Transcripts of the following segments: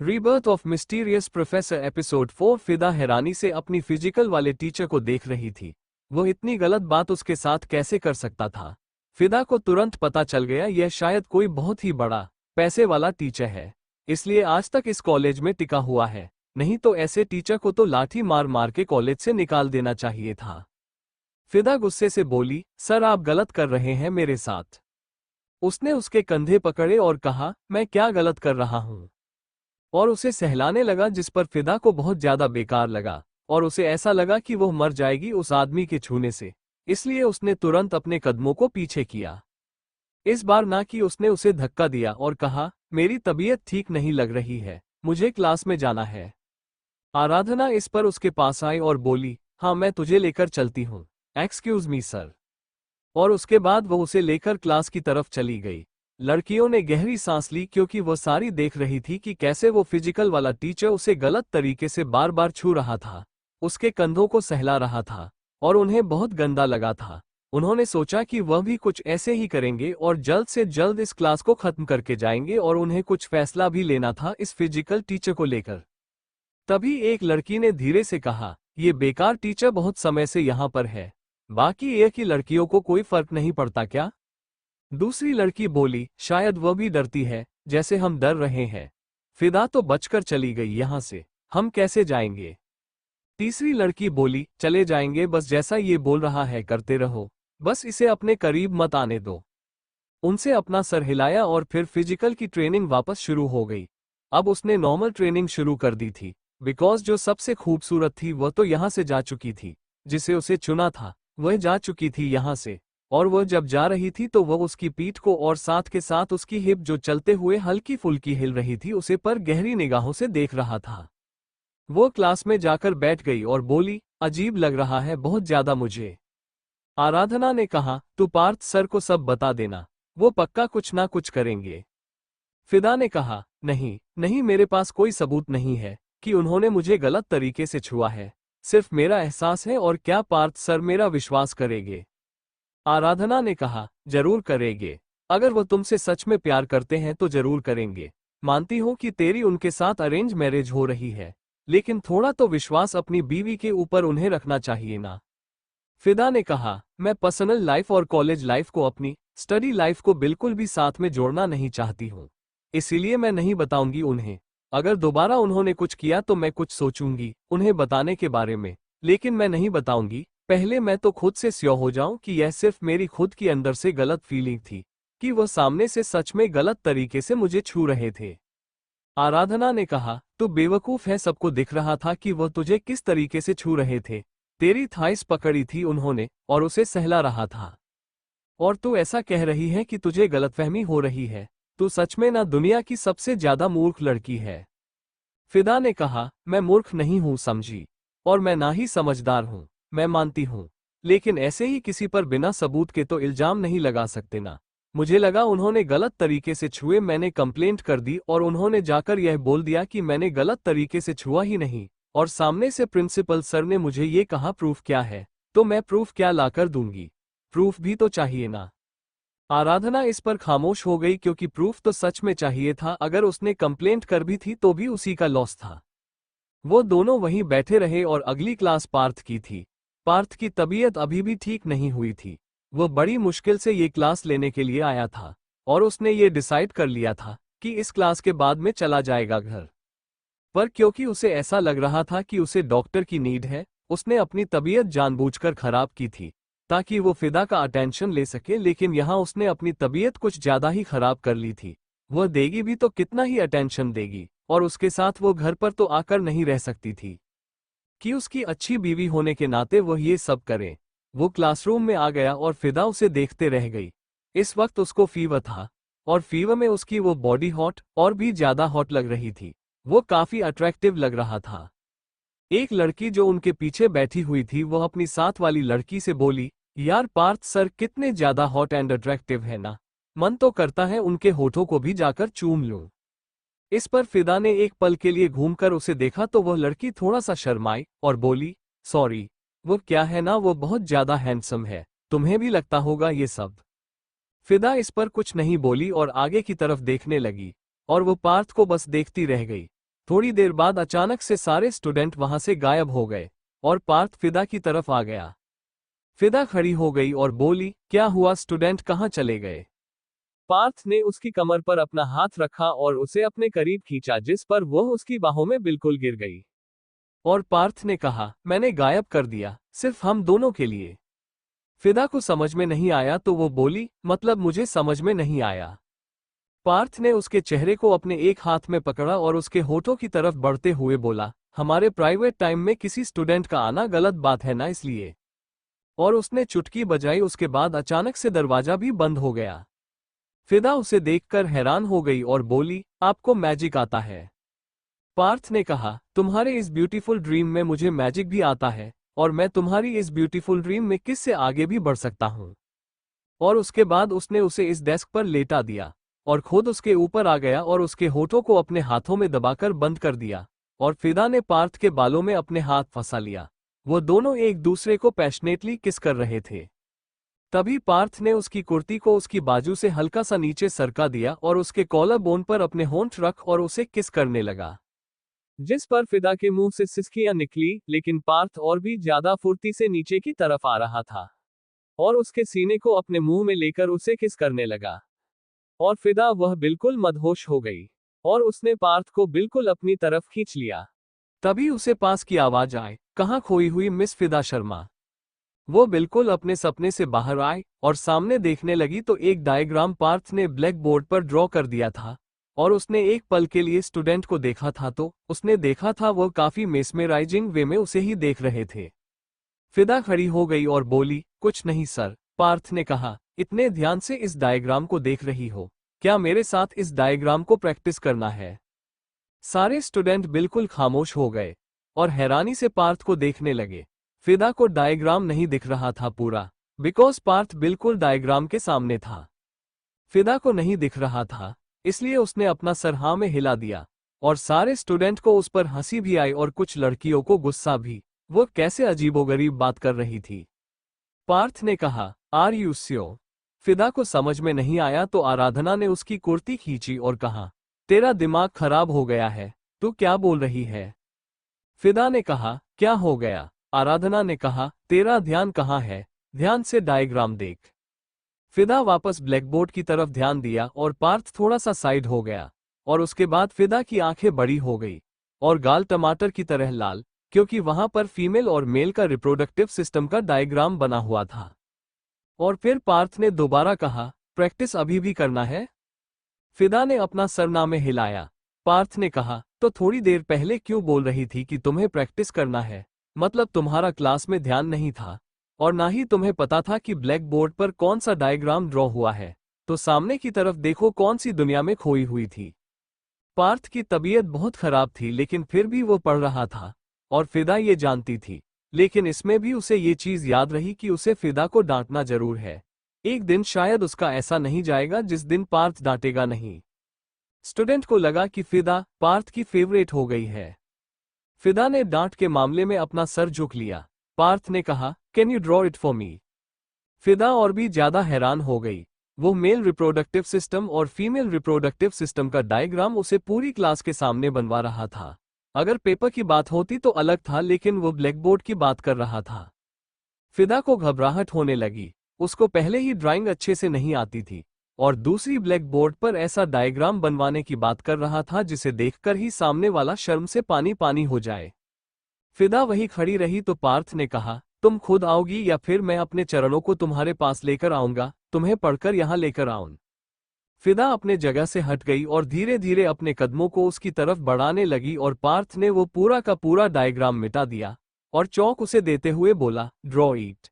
Rebirth of mysterious professor episode 4। फिदा हैरानी से अपनी फिजिकल वाले टीचर को देख रही थी। वो इतनी गलत बात उसके साथ कैसे कर सकता था। फिदा को तुरंत पता चल गया यह शायद कोई बहुत ही बड़ा पैसे वाला टीचर है, इसलिए आज तक इस कॉलेज में टिका हुआ है। नहीं तो ऐसे टीचर को तो लाठी मार मार के कॉलेज से निकाल देना चाहिए था। फिदा गुस्से से बोली, सर आप गलत कर रहे हैं मेरे साथ। उसने उसके कंधे पकड़े और कहा, मैं क्या गलत कर रहा हूं, और उसे सहलाने लगा, जिस पर फिदा को बहुत ज्यादा बेकार लगा और उसे ऐसा लगा कि वह मर जाएगी उस आदमी के छूने से। इसलिए उसने तुरंत अपने कदमों को पीछे किया। इस बार ना कि उसने उसे धक्का दिया और कहा, मेरी तबीयत ठीक नहीं लग रही है, मुझे क्लास में जाना है। आराधना इस पर उसके पास आई और बोली, हाँ मैं तुझे लेकर चलती हूँ, एक्सक्यूज मी सर। और उसके बाद वह उसे लेकर क्लास की तरफ चली गई। लड़कियों ने गहरी सांस ली, क्योंकि वह सारी देख रही थी कि कैसे वो फिजिकल वाला टीचर उसे गलत तरीके से बार बार छू रहा था, उसके कंधों को सहला रहा था, और उन्हें बहुत गंदा लगा था। उन्होंने सोचा कि वह भी कुछ ऐसे ही करेंगे और जल्द से जल्द इस क्लास को खत्म करके जाएंगे, और उन्हें कुछ फैसला भी लेना था इस फिजिकल टीचर को लेकर। तभी एक लड़की ने धीरे से कहा, ये बेकार टीचर बहुत समय से यहाँ पर है, बाकी एक ही लड़कियों को कोई फर्क नहीं पड़ता क्या? दूसरी लड़की बोली, शायद वह भी डरती है जैसे हम डर रहे हैं। फिदा तो बचकर चली गई यहाँ से, हम कैसे जाएंगे? तीसरी लड़की बोली, चले जाएंगे, बस जैसा ये बोल रहा है करते रहो, बस इसे अपने करीब मत आने दो। उनसे अपना सर हिलाया और फिर फिजिकल की ट्रेनिंग वापस शुरू हो गई। अब उसने नॉर्मल ट्रेनिंग शुरू कर दी थी, बिकॉज जो सबसे खूबसूरत थी वह तो यहाँ से जा चुकी थी, जिसे उसे चुना था वह जा चुकी थी यहाँ से। और वह जब जा रही थी तो वह उसकी पीठ को और साथ के साथ उसकी हिप जो चलते हुए हल्की फुल्की हिल रही थी उसे पर गहरी निगाहों से देख रहा था। वो क्लास में जाकर बैठ गई और बोली, अजीब लग रहा है बहुत ज्यादा मुझे। आराधना ने कहा, तू पार्थ सर को सब बता देना, वो पक्का कुछ ना कुछ करेंगे। फिदा ने कहा, नहीं नहीं, मेरे पास कोई सबूत नहीं है कि उन्होंने मुझे गलत तरीके से छुआ है, सिर्फ मेरा एहसास है, और क्या पार्थ सर मेरा विश्वास करेंगे? आराधना ने कहा, जरूर करेंगे, अगर वो तुमसे सच में प्यार करते हैं तो जरूर करेंगे। मानती हूँ कि तेरी उनके साथ अरेंज मैरिज हो रही है, लेकिन थोड़ा तो विश्वास अपनी बीवी के ऊपर उन्हें रखना चाहिए ना। फिदा ने कहा, मैं पर्सनल लाइफ और कॉलेज लाइफ को अपनी स्टडी लाइफ को बिल्कुल भी साथ में जोड़ना नहीं चाहती हूँ, इसीलिए मैं नहीं बताऊंगी उन्हें। अगर दोबारा उन्होंने कुछ किया तो मैं कुछ सोचूंगी उन्हें बताने के बारे में, लेकिन मैं नहीं बताऊंगी। पहले मैं तो खुद से श्योर हो जाऊं कि यह सिर्फ मेरी खुद की अंदर से गलत फीलिंग थी, कि वह सामने से सच में गलत तरीके से मुझे छू रहे थे। आराधना ने कहा, तू बेवकूफ है, सबको दिख रहा था कि वह तुझे किस तरीके से छू रहे थे। तेरी थाइस पकड़ी थी उन्होंने और उसे सहला रहा था, और तू ऐसा कह रही है कि तुझे गलतफहमी हो रही है। तू सच में ना दुनिया की सबसे ज्यादा मूर्ख लड़की है। फिदा ने कहा, मैं मूर्ख नहीं हूं समझी, और मैं ना ही समझदार हूं, मैं मानती हूं, लेकिन ऐसे ही किसी पर बिना सबूत के तो इल्जाम नहीं लगा सकते ना। मुझे लगा उन्होंने गलत तरीके से छुए, मैंने कंप्लेंट कर दी और उन्होंने जाकर यह बोल दिया कि मैंने गलत तरीके से छुआ ही नहीं, और सामने से प्रिंसिपल सर ने मुझे ये कहा प्रूफ क्या है, तो मैं प्रूफ क्या लाकर दूंगी? प्रूफ भी तो चाहिए ना। आराधना इस पर खामोश हो गई, क्योंकि प्रूफ तो सच में चाहिए था। अगर उसने कंप्लेंट कर भी थी तो भी उसी का लॉस था। वो दोनों वहीं बैठे रहे और अगली क्लास पार्थ की थी। पार्थ की तबीयत अभी भी ठीक नहीं हुई थी। वह बड़ी मुश्किल से ये क्लास लेने के लिए आया था, और उसने ये डिसाइड कर लिया था कि इस क्लास के बाद में चला जाएगा घर। पर क्योंकि उसे ऐसा लग रहा था कि उसे डॉक्टर की नीड है, उसने अपनी तबीयत जानबूझकर खराब की थी ताकि वो फिदा का अटेंशन ले सके, लेकिन यहाँ उसने अपनी तबीयत कुछ ज्यादा ही खराब कर ली थी। वह देगी भी तो कितना ही अटेंशन देगी, और उसके साथ वो घर पर तो आकर नहीं रह सकती थी कि उसकी अच्छी बीवी होने के नाते वह ये सब करे। वो क्लासरूम में आ गया और फिदा उसे देखते रह गई। इस वक्त उसको फीवर था, और फीवर में उसकी वो बॉडी हॉट और भी ज्यादा हॉट लग रही थी। वो काफी अट्रैक्टिव लग रहा था। एक लड़की जो उनके पीछे बैठी हुई थी वो अपनी साथ वाली लड़की से बोली, यार पार्थ सर कितने ज्यादा हॉट एंड अट्रैक्टिव है ना, मन तो करता है उनके होठों को भी जाकर चूम लूं। इस पर फिदा ने एक पल के लिए घूमकर उसे देखा तो वह लड़की थोड़ा सा शर्माई और बोली, सॉरी, वो क्या है ना, वो बहुत ज्यादा हैंडसम है, तुम्हें भी लगता होगा ये सब। फिदा इस पर कुछ नहीं बोली और आगे की तरफ देखने लगी, और वो पार्थ को बस देखती रह गई। थोड़ी देर बाद अचानक से सारे स्टूडेंट वहां से गायब हो गए और पार्थ फिदा की तरफ आ गया। फिदा खड़ी हो गई और बोली, क्या हुआ, स्टूडेंट कहाँ चले गए? पार्थ ने उसकी कमर पर अपना हाथ रखा और उसे अपने करीब खींचा, जिस पर वह उसकी बाहों में बिल्कुल गिर गई। और पार्थ ने कहा, मैंने गायब कर दिया, सिर्फ हम दोनों के लिए। फिदा को समझ में नहीं आया तो वो बोली, मतलब मुझे समझ में नहीं आया। पार्थ ने उसके चेहरे को अपने एक हाथ में पकड़ा और उसके होठों की तरफ बढ़ते हुए बोला, हमारे प्राइवेट टाइम में किसी स्टूडेंट का आना गलत बात है ना, इसलिए। और उसने चुटकी बजाई। उसके बाद अचानक से दरवाजा भी बंद हो गया। फिदा उसे देखकर हैरान हो गई और बोली, आपको मैजिक आता है? पार्थ ने कहा, तुम्हारे इस ब्यूटीफुल ड्रीम में मुझे मैजिक भी आता है, और मैं तुम्हारी इस ब्यूटीफुल ड्रीम में किससे आगे भी बढ़ सकता हूँ। और उसके बाद उसने उसे इस डेस्क पर लेटा दिया और खुद उसके ऊपर आ गया और उसके होठों को अपने हाथों में दबाकर बंद कर दिया। और फिदा ने पार्थ के बालों में अपने हाथ फंसा लिया। वो दोनों एक दूसरे को पैशनेटली किस कर रहे थे। तभी पार्थ ने उसकी कुर्ती को उसकी बाजू से हल्का सा नीचे सरका दिया और उसके कॉलर बोन पर अपने होंठ रख और उसे किस करने लगा, जिस पर फिदा के मुंह से सिसकियां निकली, लेकिन पार्थ और भी ज्यादा फुर्ती से नीचे की तरफ आ रहा था और उसके सीने को अपने मुंह में लेकर उसे किस करने लगा। और फिदा वह बिल्कुल मदहोश हो गई और उसने पार्थ को बिल्कुल अपनी तरफ खींच लिया। तभी उसे पास की आवाज आए, कहाँ खोई हुई मिस फिदा शर्मा? वो बिल्कुल अपने सपने से बाहर आए और सामने देखने लगी तो एक डायग्राम पार्थ ने ब्लैक बोर्ड पर ड्रॉ कर दिया था। और उसने एक पल के लिए स्टूडेंट को देखा था तो उसने देखा था वो काफी मेस्मेराइजिंग वे में उसे ही देख रहे थे। फिदा खड़ी हो गई और बोली, कुछ नहीं सर। पार्थ ने कहा, इतने ध्यान से इस डायग्राम को देख रही हो, क्या मेरे साथ इस डायग्राम को प्रैक्टिस करना है? सारे स्टूडेंट बिल्कुल खामोश हो गए और हैरानी से पार्थ को देखने लगे। फिदा को डायग्राम नहीं दिख रहा था पूरा, बिकॉज पार्थ बिल्कुल डायग्राम के सामने था। फिदा को नहीं दिख रहा था, इसलिए उसने अपना सर हाँ में हिला दिया और सारे स्टूडेंट को उस पर हंसी भी आई और कुछ लड़कियों को गुस्सा भी। वो कैसे अजीबोगरीब बात कर रही थी। पार्थ ने कहा, आर यू श्योर? फिदा को समझ में नहीं आया तो आराधना ने उसकी कुर्ती खींची और कहा, तेरा दिमाग खराब हो गया है, तू क्या बोल रही है? फिदा ने कहा, क्या हो गया? आराधना ने कहा, तेरा ध्यान कहाँ है, ध्यान से डायग्राम देख। फिदा वापस ब्लैकबोर्ड की तरफ ध्यान दिया और पार्थ थोड़ा सा साइड हो गया और उसके बाद फिदा की आंखें बड़ी हो गई और गाल टमाटर की तरह लाल, क्योंकि वहां पर फीमेल और मेल का रिप्रोडक्टिव सिस्टम का डायग्राम बना हुआ था। और फिर पार्थ ने दोबारा कहा, प्रैक्टिस अभी भी करना है? फिदा ने अपना सरनामे हिलाया। पार्थ ने कहा, तो थोड़ी देर पहले क्यों बोल रही थी कि तुम्हें प्रैक्टिस करना है? मतलब तुम्हारा क्लास में ध्यान नहीं था और ना ही तुम्हें पता था कि ब्लैक बोर्ड पर कौन सा डायग्राम ड्रॉ हुआ है, तो सामने की तरफ देखो कौन सी दुनिया में खोई हुई थी। पार्थ की तबीयत बहुत खराब थी लेकिन फिर भी वो पढ़ रहा था और फिदा ये जानती थी, लेकिन इसमें भी उसे ये चीज याद रही कि उसे फिदा को डांटना जरूर है। एक दिन शायद उसका ऐसा नहीं जाएगा जिस दिन पार्थ डांटेगा नहीं। स्टूडेंट को लगा कि फिदा पार्थ की फेवरेट हो गई है। फिदा ने डांट के मामले में अपना सर झुक लिया। पार्थ ने कहा, can you draw it for me? फिदा और भी ज्यादा हैरान हो गई। वो मेल रिप्रोडक्टिव सिस्टम और फीमेल रिप्रोडक्टिव सिस्टम का डायग्राम उसे पूरी क्लास के सामने बनवा रहा था। अगर पेपर की बात होती तो अलग था, लेकिन वो ब्लैकबोर्ड की बात कर रहा था। फिदा को घबराहट होने लगी। उसको पहले ही ड्राइंग अच्छे से नहीं आती थी और दूसरी ब्लैक बोर्ड पर ऐसा डायग्राम बनवाने की बात कर रहा था जिसे देखकर ही सामने वाला शर्म से पानी पानी हो जाए। फिदा वही खड़ी रही तो पार्थ ने कहा, तुम खुद आओगी या फिर मैं अपने चरणों को तुम्हारे पास लेकर आऊंगा, तुम्हें पढ़कर यहाँ लेकर आऊं। फिदा अपने जगह से हट गई और धीरे धीरे अपने कदमों को उसकी तरफ बढ़ाने लगी और पार्थ ने वो पूरा का पूरा डायग्राम मिटा दिया और चौक उसे देते हुए बोला, ड्रॉ इट।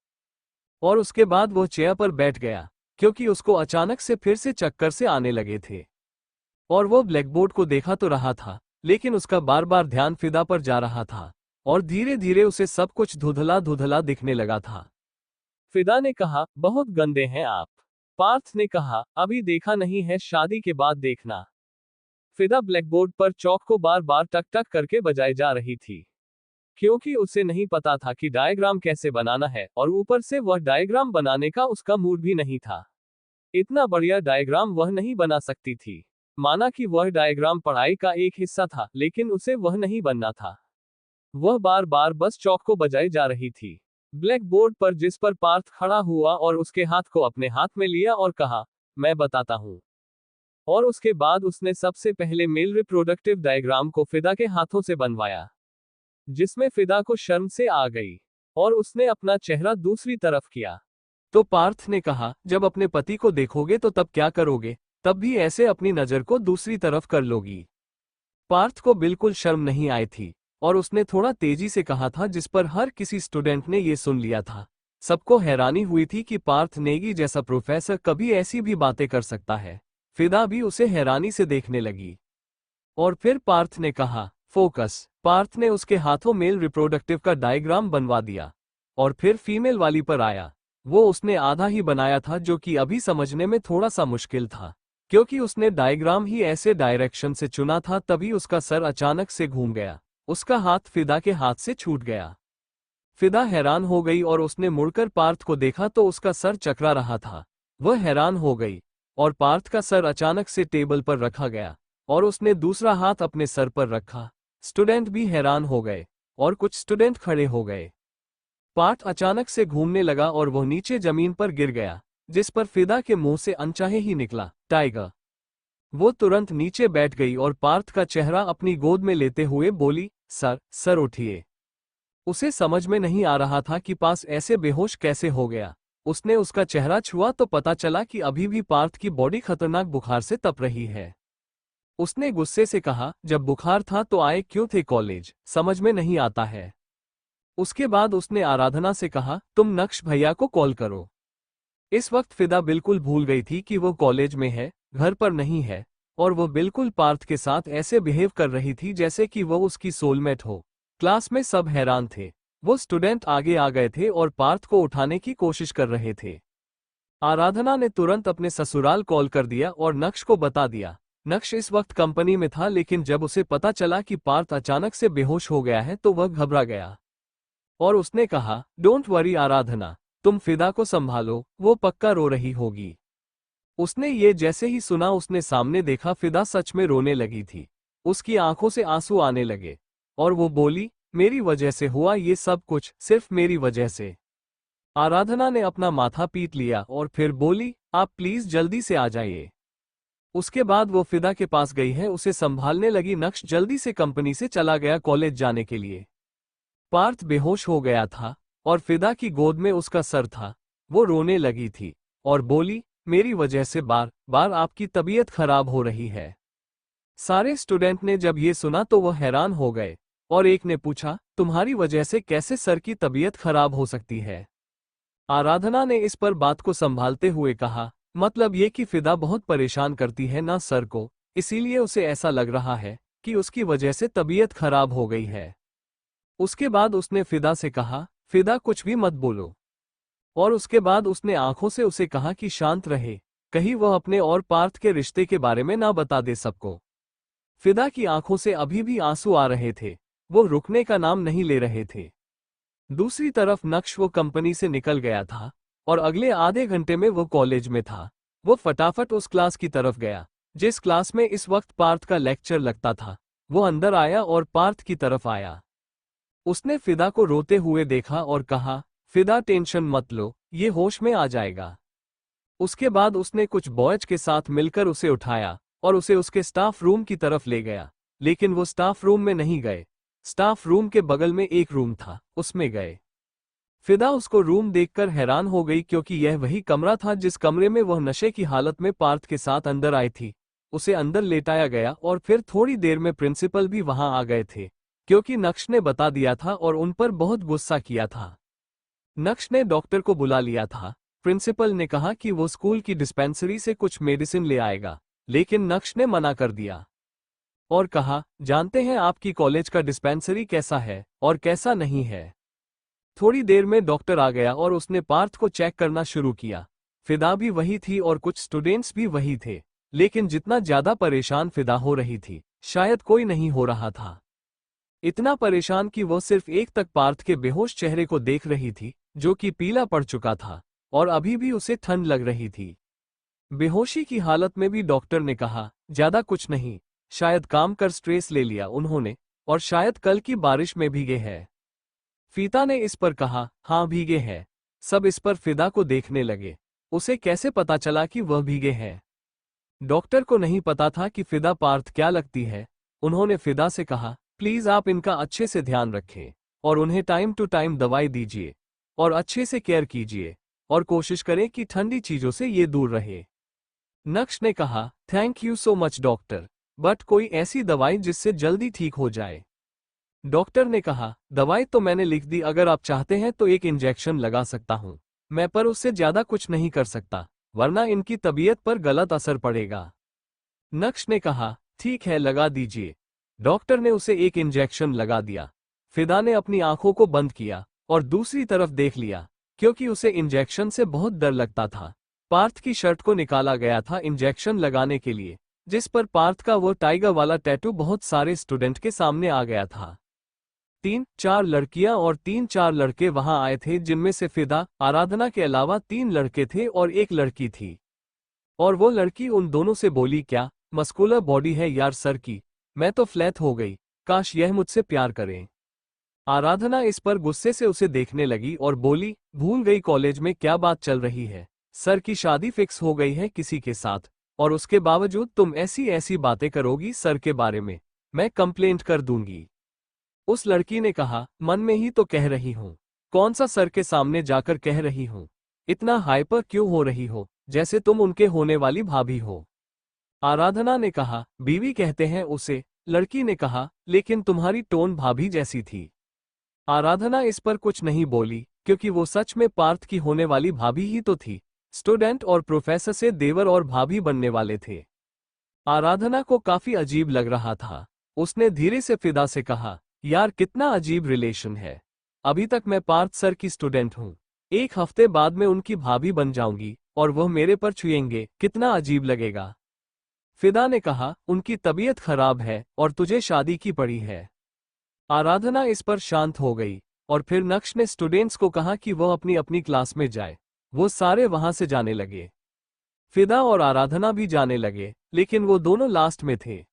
और उसके बाद वो चेयर पर बैठ गया, क्योंकि उसको अचानक से फिर से चक्कर से आने लगे थे। और वो ब्लैकबोर्ड को देखा तो रहा था, लेकिन उसका बार बार ध्यान फिदा पर जा रहा था और धीरे धीरे उसे सब कुछ धुंधला धुंधला दिखने लगा था। फिदा ने कहा, बहुत गंदे हैं आप। पार्थ ने कहा, अभी देखा नहीं है, शादी के बाद देखना। फिदा ब्लैकबोर्ड पर चौक को बार बार टक टक करके बजाई जा रही थी, क्योंकि उसे नहीं पता था कि डायग्राम कैसे बनाना है और ऊपर से वह डायग्राम बनाने का उसका मूड भी नहीं था। इतना बढ़िया डायग्राम वह नहीं बना सकती थी। माना कि वह डायग्राम पढ़ाई का एक हिस्सा था, लेकिन उसे वह नहीं बनना था। वह बार बार बस चौक को बजाई जा रही थी। ब्लैक बोर्ड पर जिस पर पार्थ खड़ा हुआ और उसके हाथ को अपने हाथ में लिया और कहा, मैं बताता हूँ। और उसके बाद उसने सबसे पहले मेल रिप्रोडक्टिव डायग्राम को फिदा के हाथों से बनवाया, जिसमें फिदा को शर्म से आ गई और उसने अपना चेहरा दूसरी तरफ किया। तो पार्थ ने कहा, जब अपने पति को देखोगे तो तब क्या करोगे? तब भी ऐसे अपनी नजर को दूसरी तरफ कर लोगी। पार्थ को बिल्कुल शर्म नहीं आई थी और उसने थोड़ा तेजी से कहा था, जिस पर हर किसी स्टूडेंट ने ये सुन लिया था। सबको हैरानी हुई थी कि पार्थ नेगी जैसा प्रोफेसर कभी ऐसी भी बातें कर सकता है। फिदा भी उसे हैरानी से देखने लगी। और फिर पार्थ ने कहा, फोकस। पार्थ ने उसके हाथों मेल रिप्रोडक्टिव का डायग्राम बनवा दिया और फिर फीमेल वाली पर आया। वो उसने आधा ही बनाया था, जो कि अभी समझने में थोड़ा सा मुश्किल था, क्योंकि उसने डायग्राम ही ऐसे डायरेक्शन से चुना था। तभी उसका सर अचानक से घूम गया। उसका हाथ फिदा के हाथ से छूट गया। फिदा हैरान हो गई और उसने मुड़कर पार्थ को देखा तो उसका सर चकरा रहा था। वह हैरान हो गई और पार्थ का सर अचानक से टेबल पर रखा गया और उसने दूसरा हाथ अपने सर पर रखा। स्टूडेंट भी हैरान हो गए और कुछ स्टूडेंट खड़े हो गए। पार्थ अचानक से घूमने लगा और वह नीचे जमीन पर गिर गया, जिस पर फिदा के मुंह से अनचाहे ही निकला, टाइगर। वो तुरंत नीचे बैठ गई और पार्थ का चेहरा अपनी गोद में लेते हुए बोली, सर उठिए। उसे समझ में नहीं आ रहा था कि पास ऐसे बेहोश कैसे हो गया। उसने उसका चेहरा छुआ तो पता चला कि अभी भी पार्थ की बॉडी खतरनाक बुखार से तप रही है। उसने गुस्से से कहा, जब बुखार था तो आए क्यों थे कॉलेज? समझ में नहीं आता है। उसके बाद उसने आराधना से कहा, तुम नक्श भैया को कॉल करो। इस वक्त फिदा बिल्कुल भूल गई थी कि वो कॉलेज में है, घर पर नहीं है, और वो बिल्कुल पार्थ के साथ ऐसे बिहेव कर रही थी जैसे कि वो उसकी सोलमेट हो। क्लास में सब हैरान थे। वो स्टूडेंट आगे आ गए थे और पार्थ को उठाने की कोशिश कर रहे थे। आराधना ने तुरंत अपने ससुराल कॉल कर दिया और नक्श को बता दिया। नक्श इस वक्त कंपनी में था, लेकिन जब उसे पता चला कि पार्थ अचानक से बेहोश हो गया है तो वह घबरा गया और उसने कहा, डोंट वरी आराधना, तुम फिदा को संभालो, वो पक्का रो रही होगी। उसने ये जैसे ही सुना उसने सामने देखा फिदा सच में रोने लगी थी। उसकी आंखों से आंसू आने लगे और वो बोली, मेरी वजह से हुआ ये सब कुछ, सिर्फ मेरी वजह से। आराधना ने अपना माथा पीट लिया और फिर बोली, आप प्लीज जल्दी से आ जाइए। उसके बाद वो फिदा के पास गई है, उसे संभालने लगी। नक्श जल्दी से कंपनी से चला गया कॉलेज जाने के लिए। पार्थ बेहोश हो गया था और फिदा की गोद में उसका सर था। वो रोने लगी थी और बोली, मेरी वजह से बार बार आपकी तबीयत खराब हो रही है। सारे स्टूडेंट ने जब ये सुना तो वो हैरान हो गए और एक ने पूछा, तुम्हारी वजह से कैसे सर की तबीयत खराब हो सकती है? आराधना ने इस पर बात को संभालते हुए कहा, मतलब ये कि फिदा बहुत परेशान करती है ना सर को, इसीलिए उसे ऐसा लग रहा है कि उसकी वजह से तबीयत खराब हो गई है। उसके बाद उसने फिदा से कहा, फिदा कुछ भी मत बोलो। और उसके बाद उसने आंखों से उसे कहा कि शांत रहे, कहीं वह अपने और पार्थ के रिश्ते के बारे में ना बता दे सबको। फिदा की आंखों से अभी भी आंसू आ रहे थे, वो रुकने का नाम नहीं ले रहे थे। दूसरी तरफ नक्श वो कंपनी से निकल गया था और अगले आधे घंटे में वो कॉलेज में था। वो फटाफट उस क्लास की तरफ गया जिस क्लास में इस वक्त पार्थ का लेक्चर लगता था। वो अंदर आया और पार्थ की तरफ आया। उसने फिदा को रोते हुए देखा और कहा, फिदा टेंशन मत लो, ये होश में आ जाएगा। उसके बाद उसने कुछ बॉयज के साथ मिलकर उसे उठाया और उसे उसके स्टाफ रूम की तरफ ले गया, लेकिन वो स्टाफ रूम में नहीं गए। स्टाफ रूम के बगल में एक रूम था, उसमें गए। फिदा उसको रूम देखकर हैरान हो गई, क्योंकि यह वही कमरा था जिस कमरे में वह नशे की हालत में पार्थ के साथ अंदर आई थी। उसे अंदर लेटाया गया और फिर थोड़ी देर में प्रिंसिपल भी वहां आ गए थे, क्योंकि नक्श ने बता दिया था और उन पर बहुत गुस्सा किया था। नक्श ने डॉक्टर को बुला लिया था। प्रिंसिपल ने कहा कि वो स्कूल की डिस्पेंसरी से कुछ मेडिसिन ले आएगा, लेकिन नक्श ने मना कर दिया और कहा, जानते हैं आपकी कॉलेज का डिस्पेंसरी कैसा है और कैसा नहीं है। थोड़ी देर में डॉक्टर आ गया और उसने पार्थ को चेक करना शुरू किया। फिदा भी वही थी और कुछ स्टूडेंट्स भी वही थे, लेकिन जितना ज्यादा परेशान फिदा हो रही थी, शायद कोई नहीं हो रहा था। इतना परेशान कि वो सिर्फ एक तक पार्थ के बेहोश चेहरे को देख रही थी, जो कि पीला पड़ चुका था और अभी भी उसे ठंड लग रही थी। बेहोशी की हालत में भी डॉक्टर ने कहा, ज्यादा कुछ नहीं, शायद काम कर स्ट्रेस ले लिया उन्होंने, और शायद कल की बारिश में भीगे हैं। फीता ने इस पर कहा, हाँ भीगे हैं। सब इस पर फिदा को देखने लगे। उसे कैसे पता चला कि वह भीगे हैं? डॉक्टर को नहीं पता था कि फिदा पार्थ क्या लगती है। उन्होंने फिदा से कहा, प्लीज आप इनका अच्छे से ध्यान रखें और उन्हें टाइम टू टाइम दवाई दीजिए और अच्छे से केयर कीजिए और कोशिश करें कि ठंडी चीजों से ये दूर रहे। नक्श ने कहा, thank you so much doctor, but कोई ऐसी दवाई जिससे जल्दी ठीक हो जाए। डॉक्टर ने कहा, दवाई तो मैंने लिख दी, अगर आप चाहते हैं तो एक इंजेक्शन लगा सकता हूं मैं, पर उससे ज्यादा कुछ नहीं कर सकता, वरना इनकी तबीयत पर गलत असर पड़ेगा। नक्श ने कहा, ठीक है लगा दीजिए। डॉक्टर ने उसे एक इंजेक्शन लगा दिया। फिदा ने अपनी आंखों को बंद किया और दूसरी तरफ देख लिया, क्योंकि उसे इंजेक्शन से बहुत डर लगता था। पार्थ की शर्ट को निकाला गया था इंजेक्शन लगाने के लिए, जिस पर पार्थ का वो टाइगर वाला टैटू बहुत सारे स्टूडेंट के सामने आ गया था। 3-4 लड़कियां और 3-4 लड़के वहां आए थे, जिनमें से फिदा, आराधना के अलावा 3 लड़के थे और एक लड़की थी। और वो लड़की उन दोनों से बोली, क्या मस्कुलर बॉडी है यार सर की, मैं तो फ्लैट हो गई, काश यह मुझसे प्यार करे। आराधना इस पर गुस्से से उसे देखने लगी और बोली, भूल गई कॉलेज में क्या बात चल रही है, सर की शादी फिक्स हो गई है किसी के साथ, और उसके बावजूद तुम ऐसी ऐसी बातें करोगी सर के बारे में, मैं कंप्लेंट कर दूंगी। उस लड़की ने कहा, मन में ही तो कह रही हूं, कौन सा सर के सामने जाकर कह रही हूं, इतना हाइपर क्यों हो रही हो, जैसे तुम उनके होने वाली भाभी हो। आराधना ने कहा, बीवी कहते हैं उसे। लड़की ने कहा, लेकिन तुम्हारी टोन भाभी जैसी थी। आराधना इस पर कुछ नहीं बोली, क्योंकि वो सच में पार्थ की होने वाली भाभी ही तो थी। स्टूडेंट और प्रोफेसर से देवर और भाभी बनने वाले थे। आराधना को काफी अजीब लग रहा था। उसने धीरे से फिदा से कहा, यार कितना अजीब रिलेशन है, अभी तक मैं पार्थ सर की स्टूडेंट हूँ, एक हफ्ते बाद में उनकी भाभी बन जाऊंगी और वह मेरे पर छुएंगे, कितना अजीब लगेगा। फिदा ने कहा, उनकी तबीयत खराब है और तुझे शादी की पड़ी है। आराधना इस पर शांत हो गई और फिर नक्श ने स्टूडेंट्स को कहा कि वह अपनी अपनी क्लास में जाए। वो सारे वहां से जाने लगे। फिदा और आराधना भी जाने लगे, लेकिन वो दोनों लास्ट में थे।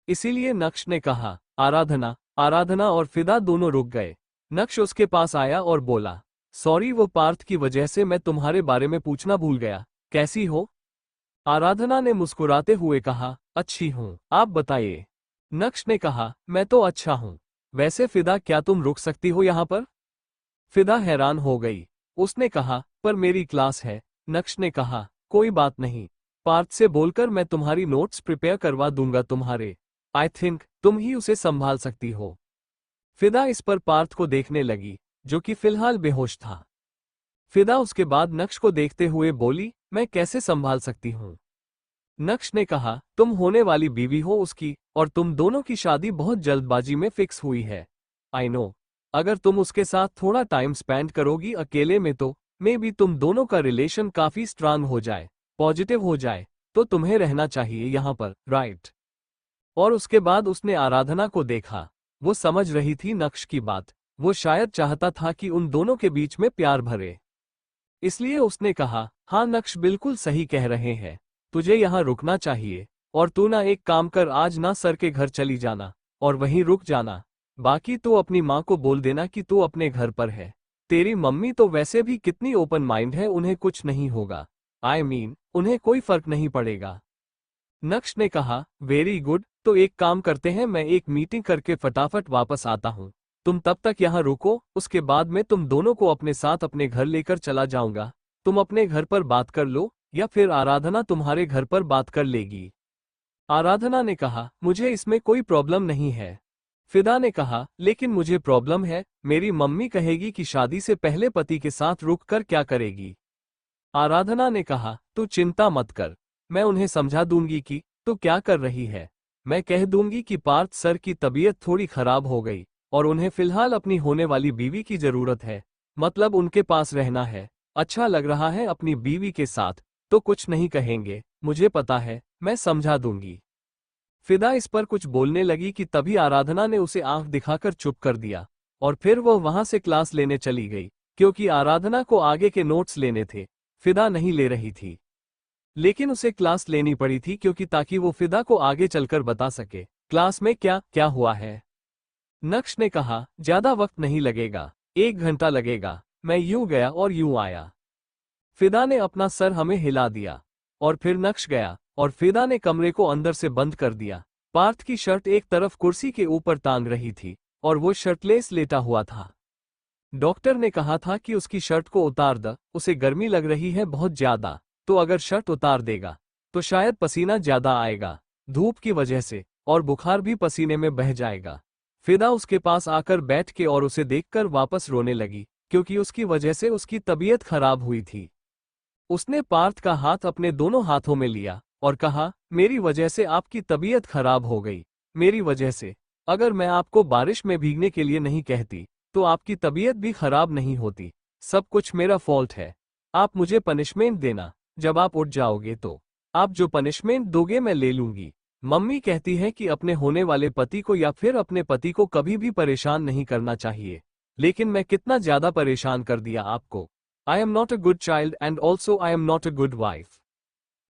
इसीलिए नक्श ने कहा, आराधना। आराधना और फिदा दोनों रुक गए। नक्श उसके पास आया और बोला, सॉरी वो पार्थ की वजह से मैं तुम्हारे बारे में पूछना भूल गया, कैसी हो? आराधना ने मुस्कुराते हुए कहा, अच्छी हूँ, आप बताइए। नक्श ने कहा, मैं तो अच्छा हूँ। वैसे फिदा क्या तुम रुक सकती हो यहाँ पर? फिदा हैरान हो गई। उसने कहा, पर मेरी क्लास है। नक्श ने कहा, कोई बात नहीं, पार्थ से बोलकर मैं तुम्हारी नोट्स प्रिपेयर करवा दूंगा तुम्हारे। आई थिंक तुम ही उसे संभाल सकती हो। फिदा इस पर पार्थ को देखने लगी, जो कि फिलहाल बेहोश था। फिदा उसके बाद नक्श को देखते हुए बोली, मैं कैसे संभाल सकती हूँ? नक्श ने कहा, तुम होने वाली बीवी हो उसकी, और तुम दोनों की शादी बहुत जल्दबाजी में फिक्स हुई है। आई नो, अगर तुम उसके साथ थोड़ा टाइम स्पेंड करोगी अकेले में तो मे बी तुम दोनों का रिलेशन काफी स्ट्रांग हो जाए, पॉजिटिव हो जाए, तो तुम्हें रहना चाहिए यहाँ पर, राइट? और उसके बाद उसने आराधना को देखा। वो समझ रही थी नक्श की बात। वो शायद चाहता था कि उन दोनों के बीच में प्यार भरे। इसलिए उसने कहा, हाँ नक्श बिल्कुल सही कह रहे हैं, तुझे यहाँ रुकना चाहिए, और तू ना एक काम कर, आज ना सर के घर चली जाना और वहीं रुक जाना। बाकी तो अपनी माँ को बोल देना कि तू अपने घर पर है। तेरी मम्मी तो वैसे भी कितनी ओपन माइंड है, उन्हें कुछ नहीं होगा। आई मीन, उन्हें कोई फर्क नहीं पड़ेगा। नक्श ने कहा, वेरी गुड, तो एक काम करते हैं, मैं एक मीटिंग करके फटाफट वापस आता हूँ। तुम तब तक यहाँ रुको, उसके बाद में तुम दोनों को अपने साथ अपने घर लेकर चला जाऊंगा। तुम अपने घर पर बात कर लो, या फिर आराधना तुम्हारे घर पर बात कर लेगी। आराधना ने कहा, मुझे इसमें कोई प्रॉब्लम नहीं है। फिदा ने कहा, लेकिन मुझे प्रॉब्लम है, मेरी मम्मी कहेगी कि शादी से पहले पति के साथ रुक कर क्या करेगी। आराधना ने कहा, तू चिंता मत कर, मैं उन्हें समझा दूंगी कि तू क्या कर रही है। मैं कह दूंगी कि पार्थ सर की तबीयत थोड़ी खराब हो गई और उन्हें फिलहाल अपनी होने वाली बीवी की जरूरत है, मतलब उनके पास रहना है। अच्छा लग रहा है अपनी बीवी के साथ, तो कुछ नहीं कहेंगे, मुझे पता है, मैं समझा दूंगी। फिदा इस पर कुछ बोलने लगी कि तभी आराधना ने उसे आंख दिखाकर चुप कर दिया, और फिर वह वहां से क्लास लेने चली गई, क्योंकि आराधना को आगे के नोट्स लेने थे। फिदा नहीं ले रही थी। लेकिन उसे क्लास लेनी पड़ी थी क्योंकि ताकि वो फिदा को आगे चलकर बता सके क्लास में क्या क्या हुआ है। नक्श ने कहा, ज्यादा वक्त नहीं लगेगा, 1 घंटा लगेगा। मैं यूं गया और यूं आया। फिदा ने अपना सर हमें हिला दिया और फिर नक्श गया और फिदा ने कमरे को अंदर से बंद कर दिया। पार्थ की शर्ट एक तरफ कुर्सी के ऊपर टांग रही थी और वो शर्टलेस लेटा हुआ था। डॉक्टर ने कहा था कि उसकी शर्ट को उतार द, उसे गर्मी लग रही है बहुत ज्यादा, तो अगर शर्ट उतार देगा तो शायद पसीना ज्यादा आएगा धूप की वजह से और बुखार भी पसीने में बह जाएगा। फिदा उसके पास आकर बैठ के और उसे देखकर वापस रोने लगी क्योंकि उसकी वजह से उसकी तबीयत खराब हुई थी। उसने पार्थ का हाथ अपने दोनों हाथों में लिया और कहा, मेरी वजह से आपकी तबीयत खराब हो गई, मेरी वजह से। अगर मैं आपको बारिश में भीगने के लिए नहीं कहती तो आपकी तबीयत भी खराब नहीं होती। सब कुछ मेरा फॉल्ट है। आप मुझे पनिशमेंट देना, जब आप उठ जाओगे तो आप जो पनिशमेंट दोगे मैं ले लूंगी। मम्मी कहती है कि अपने होने वाले पति को या फिर अपने पति को कभी भी परेशान नहीं करना चाहिए, लेकिन मैं कितना ज्यादा परेशान कर दिया आपको। I am not a good child and also I am not a good wife.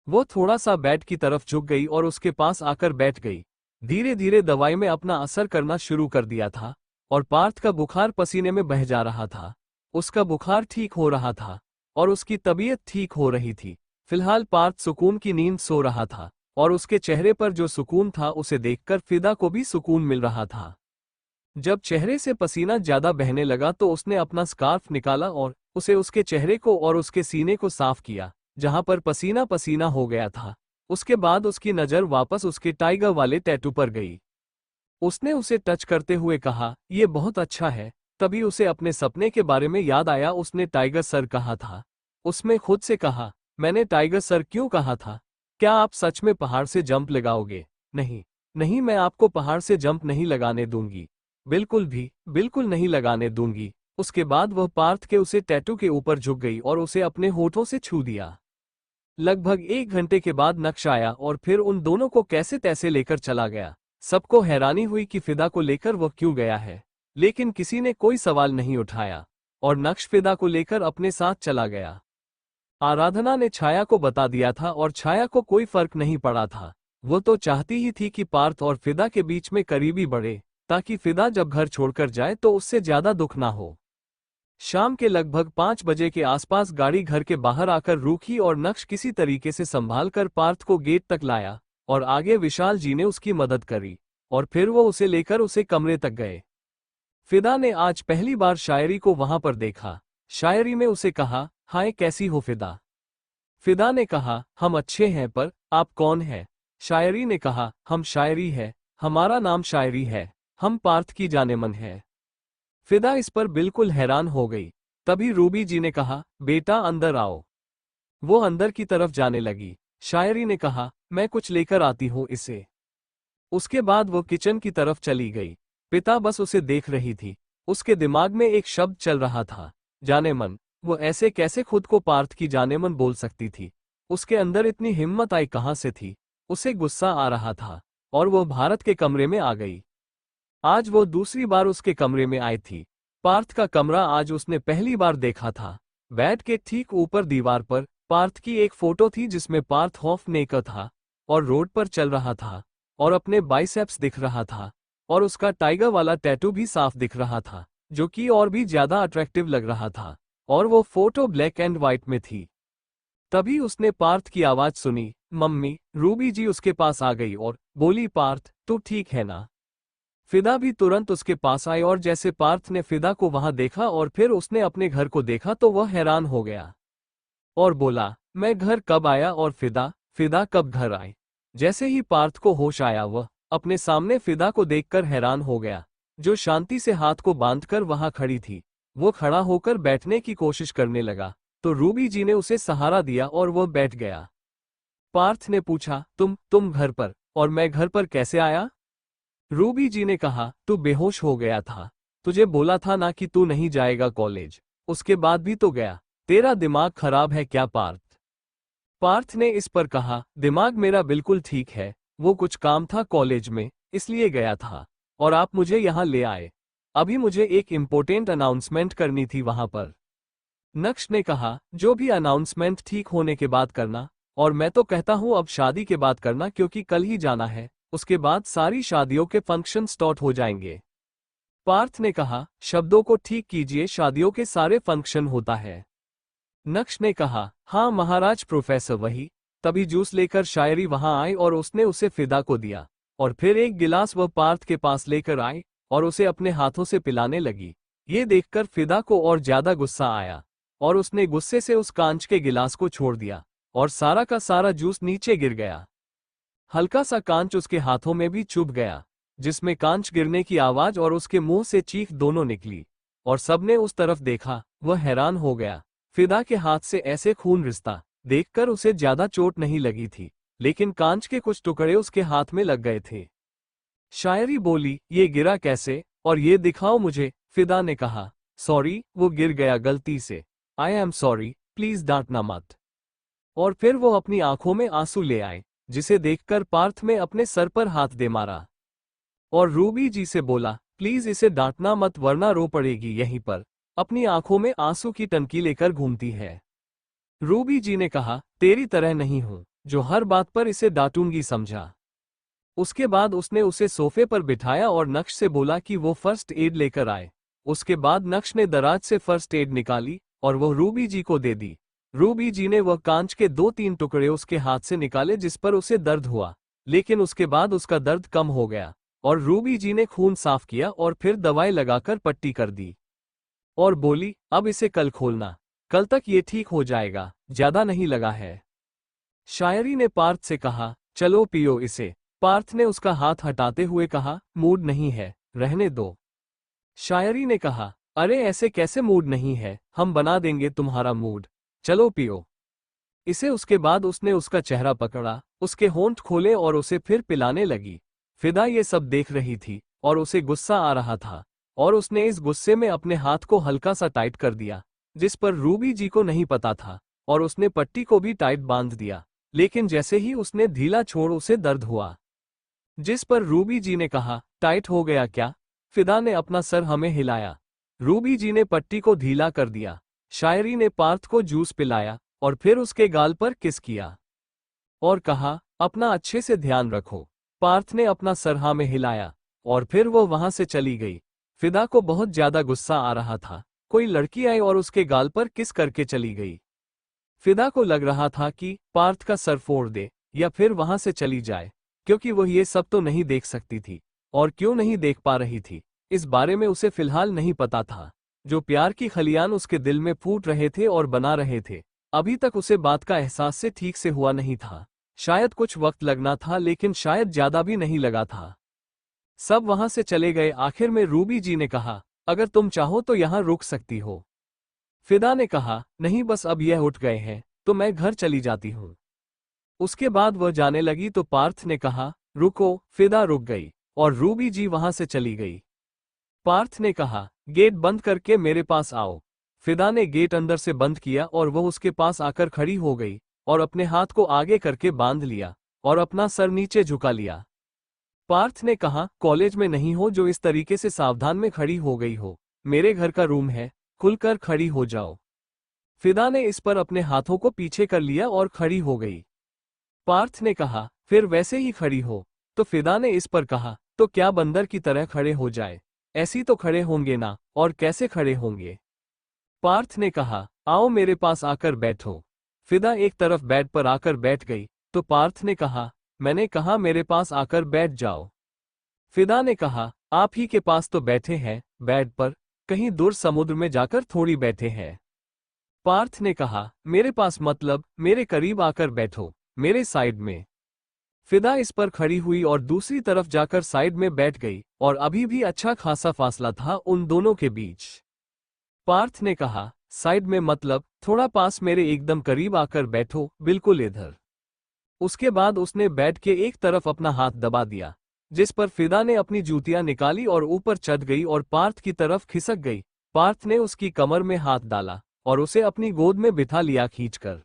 वो थोड़ा सा बेड की तरफ झुक गई और उसके पास आकर बैठ गई। धीरे धीरे दवाई में अपना असर करना शुरू कर दिया था और पार्थ का बुखार पसीने में बह जा रहा था। उसका बुखार ठीक हो रहा था और उसकी तबीयत ठीक हो रही थी। फिलहाल पार्थ सुकून की नींद सो रहा था और उसके चेहरे पर जो सुकून था उसे देखकर फिदा को भी सुकून मिल रहा था। जब चेहरे से पसीना ज्यादा बहने लगा तो उसने अपना स्कार्फ निकाला और उसे उसके चेहरे को और उसके सीने को साफ किया जहां पर पसीना पसीना हो गया था। उसके बाद उसकी नजर वापस उसके टाइगर वाले टैटू पर गई। उसने उसे टच करते हुए कहा, यह बहुत अच्छा है। तभी उसे अपने सपने के बारे में याद आया, उसने टाइगर सर कहा था। उसमें खुद से कहा, मैंने टाइगर सर क्यों कहा था? क्या आप सच में पहाड़ से जंप लगाओगे? नहीं नहीं, मैं आपको पहाड़ से जंप नहीं लगाने दूंगी, बिल्कुल नहीं लगाने दूंगी। उसके बाद वह पार्थ के उसे टैटू के ऊपर झुक गई और उसे अपने होठों से छू दिया। लगभग 1 घंटे के बाद नक्श आया और फिर उन दोनों को कैसे तैसे लेकर चला गया। सबको हैरानी हुई कि फिदा को लेकर वह क्यों गया है, लेकिन किसी ने कोई सवाल नहीं उठाया और नक्श फिदा को लेकर अपने साथ चला गया। आराधना ने छाया को बता दिया था और छाया को कोई फर्क नहीं पड़ा था। वो तो चाहती ही थी कि पार्थ और फिदा के बीच में करीबी बढ़े ताकि फिदा जब घर छोड़कर जाए तो उससे ज्यादा दुख ना हो। शाम के लगभग 5 बजे के आसपास गाड़ी घर के बाहर आकर रुकी और नक्श किसी तरीके से संभालकर पार्थ को गेट तक लाया और आगे विशाल जी ने उसकी मदद करी और फिर वो उसे लेकर उसे कमरे तक गए। फिदा ने आज पहली बार शायरी को वहां पर देखा। शायरी में उसे कहा, हाय कैसी हो फिदा? फिदा ने कहा, हम अच्छे हैं, पर आप कौन हैं? शायरी ने कहा, हम शायरी है, हमारा नाम शायरी है, हम पार्थ की जानेमन है। फिदा इस पर बिल्कुल हैरान हो गई। तभी रूबी जी ने कहा, बेटा अंदर आओ। वो अंदर की तरफ जाने लगी। शायरी ने कहा, मैं कुछ लेकर आती हूँ इसे। उसके बाद वो किचन की तरफ चली गई। पिता बस उसे देख रही थी। उसके दिमाग में एक शब्द चल रहा था, जानेमन। वो ऐसे कैसे खुद को पार्थ की जानेमन बोल सकती थी? उसके अंदर इतनी हिम्मत आई कहां से थी? उसे गुस्सा आ रहा था और वो भारत के कमरे में आ गई। आज वो दूसरी बार उसके कमरे में आई थी। पार्थ का कमरा आज उसने पहली बार देखा था। बेड के ठीक ऊपर दीवार पर पार्थ की एक फोटो थी जिसमें पार्थ हॉफ नेकर था और रोड पर चल रहा था और अपने बाइसेप्स दिख रहा था और उसका टाइगर वाला टैटू भी साफ दिख रहा था जो कि और भी ज्यादा अट्रैक्टिव लग रहा था और वो फोटो ब्लैक एंड व्हाइट में थी। तभी उसने पार्थ की आवाज सुनी, मम्मी। रूबी जी उसके पास आ गई और बोली, पार्थ तू ठीक है ना? फिदा भी तुरंत उसके पास आई और जैसे पार्थ ने फिदा को वहां देखा और फिर उसने अपने घर को देखा तो वह हैरान हो गया और बोला, मैं घर कब आया और फिदा कब घर आई? जैसे ही पार्थ को होश आया वह अपने सामने फिदा को देखकर हैरान हो गया, जो शांति से हाथ को बांधकर वहां खड़ी थी। वो खड़ा होकर बैठने की कोशिश करने लगा तो रूबी जी ने उसे सहारा दिया और वह बैठ गया। पार्थ ने पूछा, तुम घर पर, और मैं घर पर कैसे आया? रूबी जी ने कहा, तू बेहोश हो गया था। तुझे बोला था ना कि तू नहीं जाएगा कॉलेज, उसके बाद भी तो गया। तेरा दिमाग खराब है क्या पार्थ? पार्थ ने इस पर कहा, दिमाग मेरा बिल्कुल ठीक है, वो कुछ काम था कॉलेज में इसलिए गया था और आप मुझे यहाँ ले आए। अभी मुझे एक इम्पोर्टेंट अनाउंसमेंट करनी थी वहां पर। नक्श ने कहा, जो भी अनाउंसमेंट ठीक होने के बाद करना और मैं तो कहता हूँ अब शादी के बाद करना, क्योंकि कल ही जाना है, उसके बाद सारी शादियों के फंक्शन स्टार्ट हो जाएंगे। पार्थ ने कहा, शब्दों को ठीक कीजिए, शादियों के सारे फंक्शन होता है। नक्श ने कहा, हाँ महाराज प्रोफेसर वही। तभी जूस लेकर शायरी वहां आई और उसने उसे फिदा को दिया, और फिर एक गिलास वह पार्थ के पास लेकर आई और उसे अपने हाथों से पिलाने लगी। ये देखकर फिदा को और ज्यादा गुस्सा आया और उसने गुस्से से उस कांच के गिलास को छोड़ दिया और सारा का सारा जूस नीचे गिर गया। हल्का सा कांच उसके हाथों में भी चुभ गया, जिसमें कांच गिरने की आवाज और उसके मुंह से चीख दोनों निकली, और सबने उस तरफ देखा। वह हैरान हो गया। फिदा के हाथ से ऐसे खून रिसता देखकर उसे ज्यादा चोट नहीं लगी थी, लेकिन कांच के कुछ टुकड़े उसके हाथ में लग गए थे। शायरी बोली, ये गिरा कैसे, और ये दिखाओ मुझे। फिदा ने कहा, सॉरी, वो गिर गया गलती से। आई एम सॉरी, प्लीज डांटना मत। और फिर वो अपनी आंखों में आंसू ले आए, जिसे देखकर पार्थ ने अपने सर पर हाथ दे मारा और रूबी जी से बोला, प्लीज इसे डांटना मत वरना रो पड़ेगी यहीं पर। अपनी आंखों में आंसू की टंकी लेकर घूमती है। रूबी जी ने कहा, तेरी तरह नहीं हूं जो हर बात पर इसे डांटूंगी, समझा। उसके बाद उसने उसे सोफे पर बिठाया और नक्श से बोला कि वो फर्स्ट एड लेकर आए। उसके बाद नक्श ने दराज से फर्स्ट एड निकाली और वह रूबी जी को दे दी। रूबी जी ने वह कांच के 2-3 टुकड़े उसके हाथ से निकाले जिस पर उसे दर्द हुआ, लेकिन उसके बाद उसका दर्द कम हो गया और रूबी जी ने खून साफ किया और फिर दवाई लगाकर पट्टी कर दी और बोली, अब इसे कल खोलना, कल तक ये ठीक हो जाएगा, ज्यादा नहीं लगा है। शायरी ने पार्थ से कहा, चलो पियो इसे। पार्थ ने उसका हाथ हटाते हुए कहा, मूड नहीं है, रहने दो। शायरी ने कहा, अरे ऐसे कैसे मूड नहीं है, हम बना देंगे तुम्हारा मूड, चलो पियो इसे। उसके बाद उसने उसका चेहरा पकड़ा, उसके होंठ खोले और उसे फिर पिलाने लगी। फिदा ये सब देख रही थी और उसे गुस्सा आ रहा था, और उसने इस गुस्से में अपने हाथ को हल्का सा टाइट कर दिया, जिस पर रूबी जी को नहीं पता था, और उसने पट्टी को भी टाइट बांध दिया। लेकिन जैसे ही उसने ढीला छोड़ उसे दर्द हुआ, जिस पर रूबी जी ने कहा, टाइट हो गया क्या? फिदा ने अपना सर हमें हिलाया। रूबी जी ने पट्टी को ढीला कर दिया। शायरी ने पार्थ को जूस पिलाया और फिर उसके गाल पर किस किया और कहा, अपना अच्छे से ध्यान रखो। पार्थ ने अपना सर हाँ में हिलाया और फिर वो वहां से चली गई। फिदा को बहुत ज्यादा गुस्सा आ रहा था। कोई लड़की आई और उसके गाल पर किस करके चली गई। फिदा को लग रहा था कि पार्थ का सर फोड़ दे या फिर वहां से चली जाए, क्योंकि वह ये सब तो नहीं देख सकती थी, और क्यों नहीं देख पा रही थी, इस बारे में उसे फिलहाल नहीं पता था। जो प्यार की खलियान उसके दिल में फूट रहे थे और बना रहे थे, अभी तक उसे बात का एहसास से ठीक से हुआ नहीं था। शायद कुछ वक्त लगना था, लेकिन शायद ज्यादा भी नहीं लगा था। सब वहां से चले गए। आखिर में रूबी जी ने कहा, अगर तुम चाहो तो यहां रुक सकती हो। फिदा ने कहा, नहीं बस अब यह उठ गए हैं तो मैं घर चली जाती हूँ। उसके बाद वह जाने लगी तो पार्थ ने कहा, रुको। फिदा रुक गई और रूबी जी वहां से चली गई। पार्थ ने कहा, गेट बंद करके मेरे पास आओ। फिदा ने गेट अंदर से बंद किया और वह उसके पास आकर खड़ी हो गई और अपने हाथ को आगे करके बांध लिया और अपना सर नीचे झुका लिया। पार्थ ने कहा, कॉलेज में नहीं हो जो इस तरीके से सावधान में खड़ी हो गई हो। मेरे घर का रूम है, खुलकर खड़ी हो जाओ। फिदा ने इस पर अपने हाथों को पीछे कर लिया और खड़ी हो गई। पार्थ ने कहा, फिर वैसे ही खड़ी हो। तो फिदा ने इस पर कहा, तो क्या बंदर की तरह खड़े हो जाए? ऐसी तो खड़े होंगे ना, और कैसे खड़े होंगे? पार्थ ने कहा, आओ मेरे पास आकर बैठो। फिदा एक तरफ बेड पर आकर बैठ गई तो पार्थ ने कहा, मैंने कहा मेरे पास आकर बैठ जाओ। फिदा ने कहा, आप ही के पास तो बैठे हैं बेड पर, कहीं दूर समुद्र में जाकर थोड़ी बैठे हैं। पार्थ ने कहा, मेरे पास मतलब मेरे करीब आकर बैठो, मेरे साइड में। फिदा इस पर खड़ी हुई और दूसरी तरफ जाकर साइड में बैठ गई, और अभी भी अच्छा खासा फासला था उन दोनों के बीच। पार्थ ने कहा, साइड में मतलब थोड़ा पास मेरे एकदम करीब आकर बैठो, बिल्कुल इधर। उसके बाद उसने बेड के एक तरफ अपना हाथ दबा दिया, जिस पर फिदा ने अपनी जूतियां निकाली और ऊपर चढ़ गई और पार्थ की तरफ खिसक गई। पार्थ ने उसकी कमर में हाथ डाला और उसे अपनी गोद में बिठा लिया खींचकर।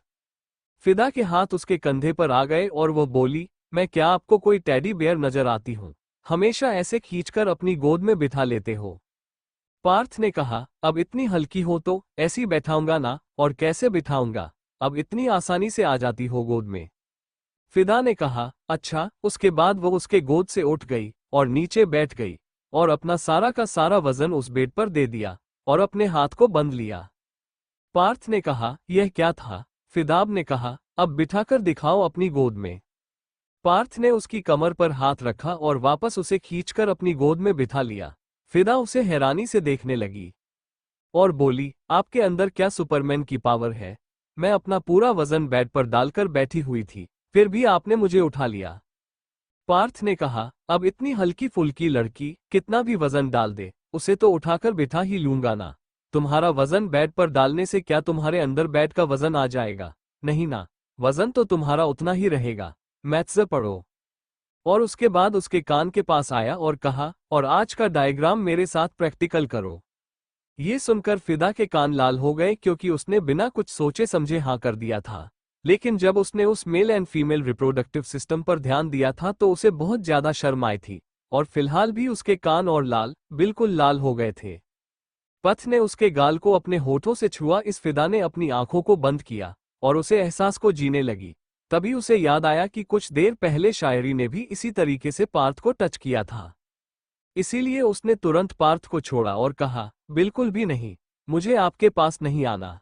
फिदा के हाथ उसके कंधे पर आ गए और वो बोली, मैं क्या आपको कोई टेडी बेयर नजर आती हूँ? हमेशा ऐसे खींचकर अपनी गोद में बिठा लेते हो। पार्थ ने कहा, अब इतनी हल्की हो तो ऐसी बैठाऊंगा ना, और कैसे बिठाऊंगा? अब इतनी आसानी से आ जाती हो गोद में। फिदा ने कहा, अच्छा। उसके बाद वो उसके गोद से उठ गई और नीचे बैठ गई और अपना सारा का सारा वजन उस बेड पर दे दिया और अपने हाथ को बंध लिया। पार्थ ने कहा, यह क्या था? फिदाब ने कहा, अब बिठाकर दिखाओ अपनी गोद में। पार्थ ने उसकी कमर पर हाथ रखा और वापस उसे खींचकर अपनी गोद में बिठा लिया। फिदा उसे हैरानी से देखने लगी और बोली, आपके अंदर क्या सुपरमैन की पावर है? मैं अपना पूरा वजन बेड पर डालकर बैठी हुई थी, फिर भी आपने मुझे उठा लिया। पार्थ ने कहा, अब इतनी हल्की फुल्की लड़की कितना भी वजन डाल दे, उसे तो उठाकर बिठा ही लूंगा ना। तुम्हारा वजन बेड पर डालने से क्या तुम्हारे अंदर बेड का वजन आ जाएगा? नहीं ना, वजन तो तुम्हारा उतना ही रहेगा। मैथ्स पढ़ो। और उसके बाद उसके कान के पास आया और कहा, और आज का डायग्राम मेरे साथ प्रैक्टिकल करो। ये सुनकर फिदा के कान लाल हो गए क्योंकि उसने बिना कुछ सोचे समझे हाँ कर दिया था। लेकिन जब उसने उस male and female reproductive system पर ध्यान दिया था तो उसे बहुत ज्यादा शर्म आई थी और फिलहाल भी उसके कान और बिल्कुल लाल हो गए थे। पथ ने उसके गाल को अपने होठों से छुआ। इस फिदा ने अपनी आंखों को बंद किया और उसे एहसास को जीने लगी। तभी उसे याद आया कि कुछ देर पहले शायरी ने भी इसी तरीके से पार्थ को टच किया था। इसीलिए उसने तुरंत पार्थ को छोड़ा और कहा, बिल्कुल भी नहीं, मुझे आपके पास नहीं आना।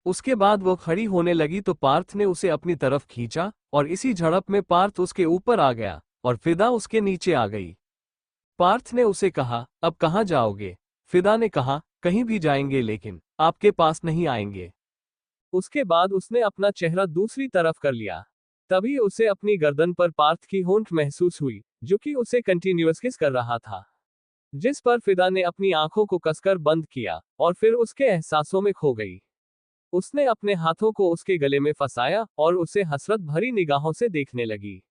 उसके बाद वो खड़ी होने लगी तो पार्थ ने उसे अपनी तरफ खींचा और इसी झड़प में पार्थ उसके ऊपर आ गया और फिदा उसके नीचे आ गई। पार्थ ने उसे कहा, अब कहाँ जाओगे? फिदा ने कहा, कहीं भी जाएंगे लेकिन आपके पास नहीं आएंगे। उसके बाद उसने अपना चेहरा दूसरी तरफ कर लिया। तभी उसे अपनी गर्दन पर पार्थ की होंठ महसूस हुई, जो कि उसे कंटिन्यूअस किस कर रहा था। जिस पर फिदा ने अपनी आंखों को कसकर बंद किया और फिर उसके एहसासों में खो गई। उसने अपने हाथों को उसके गले में फंसाया और उसे हसरत भरी निगाहों से देखने लगी।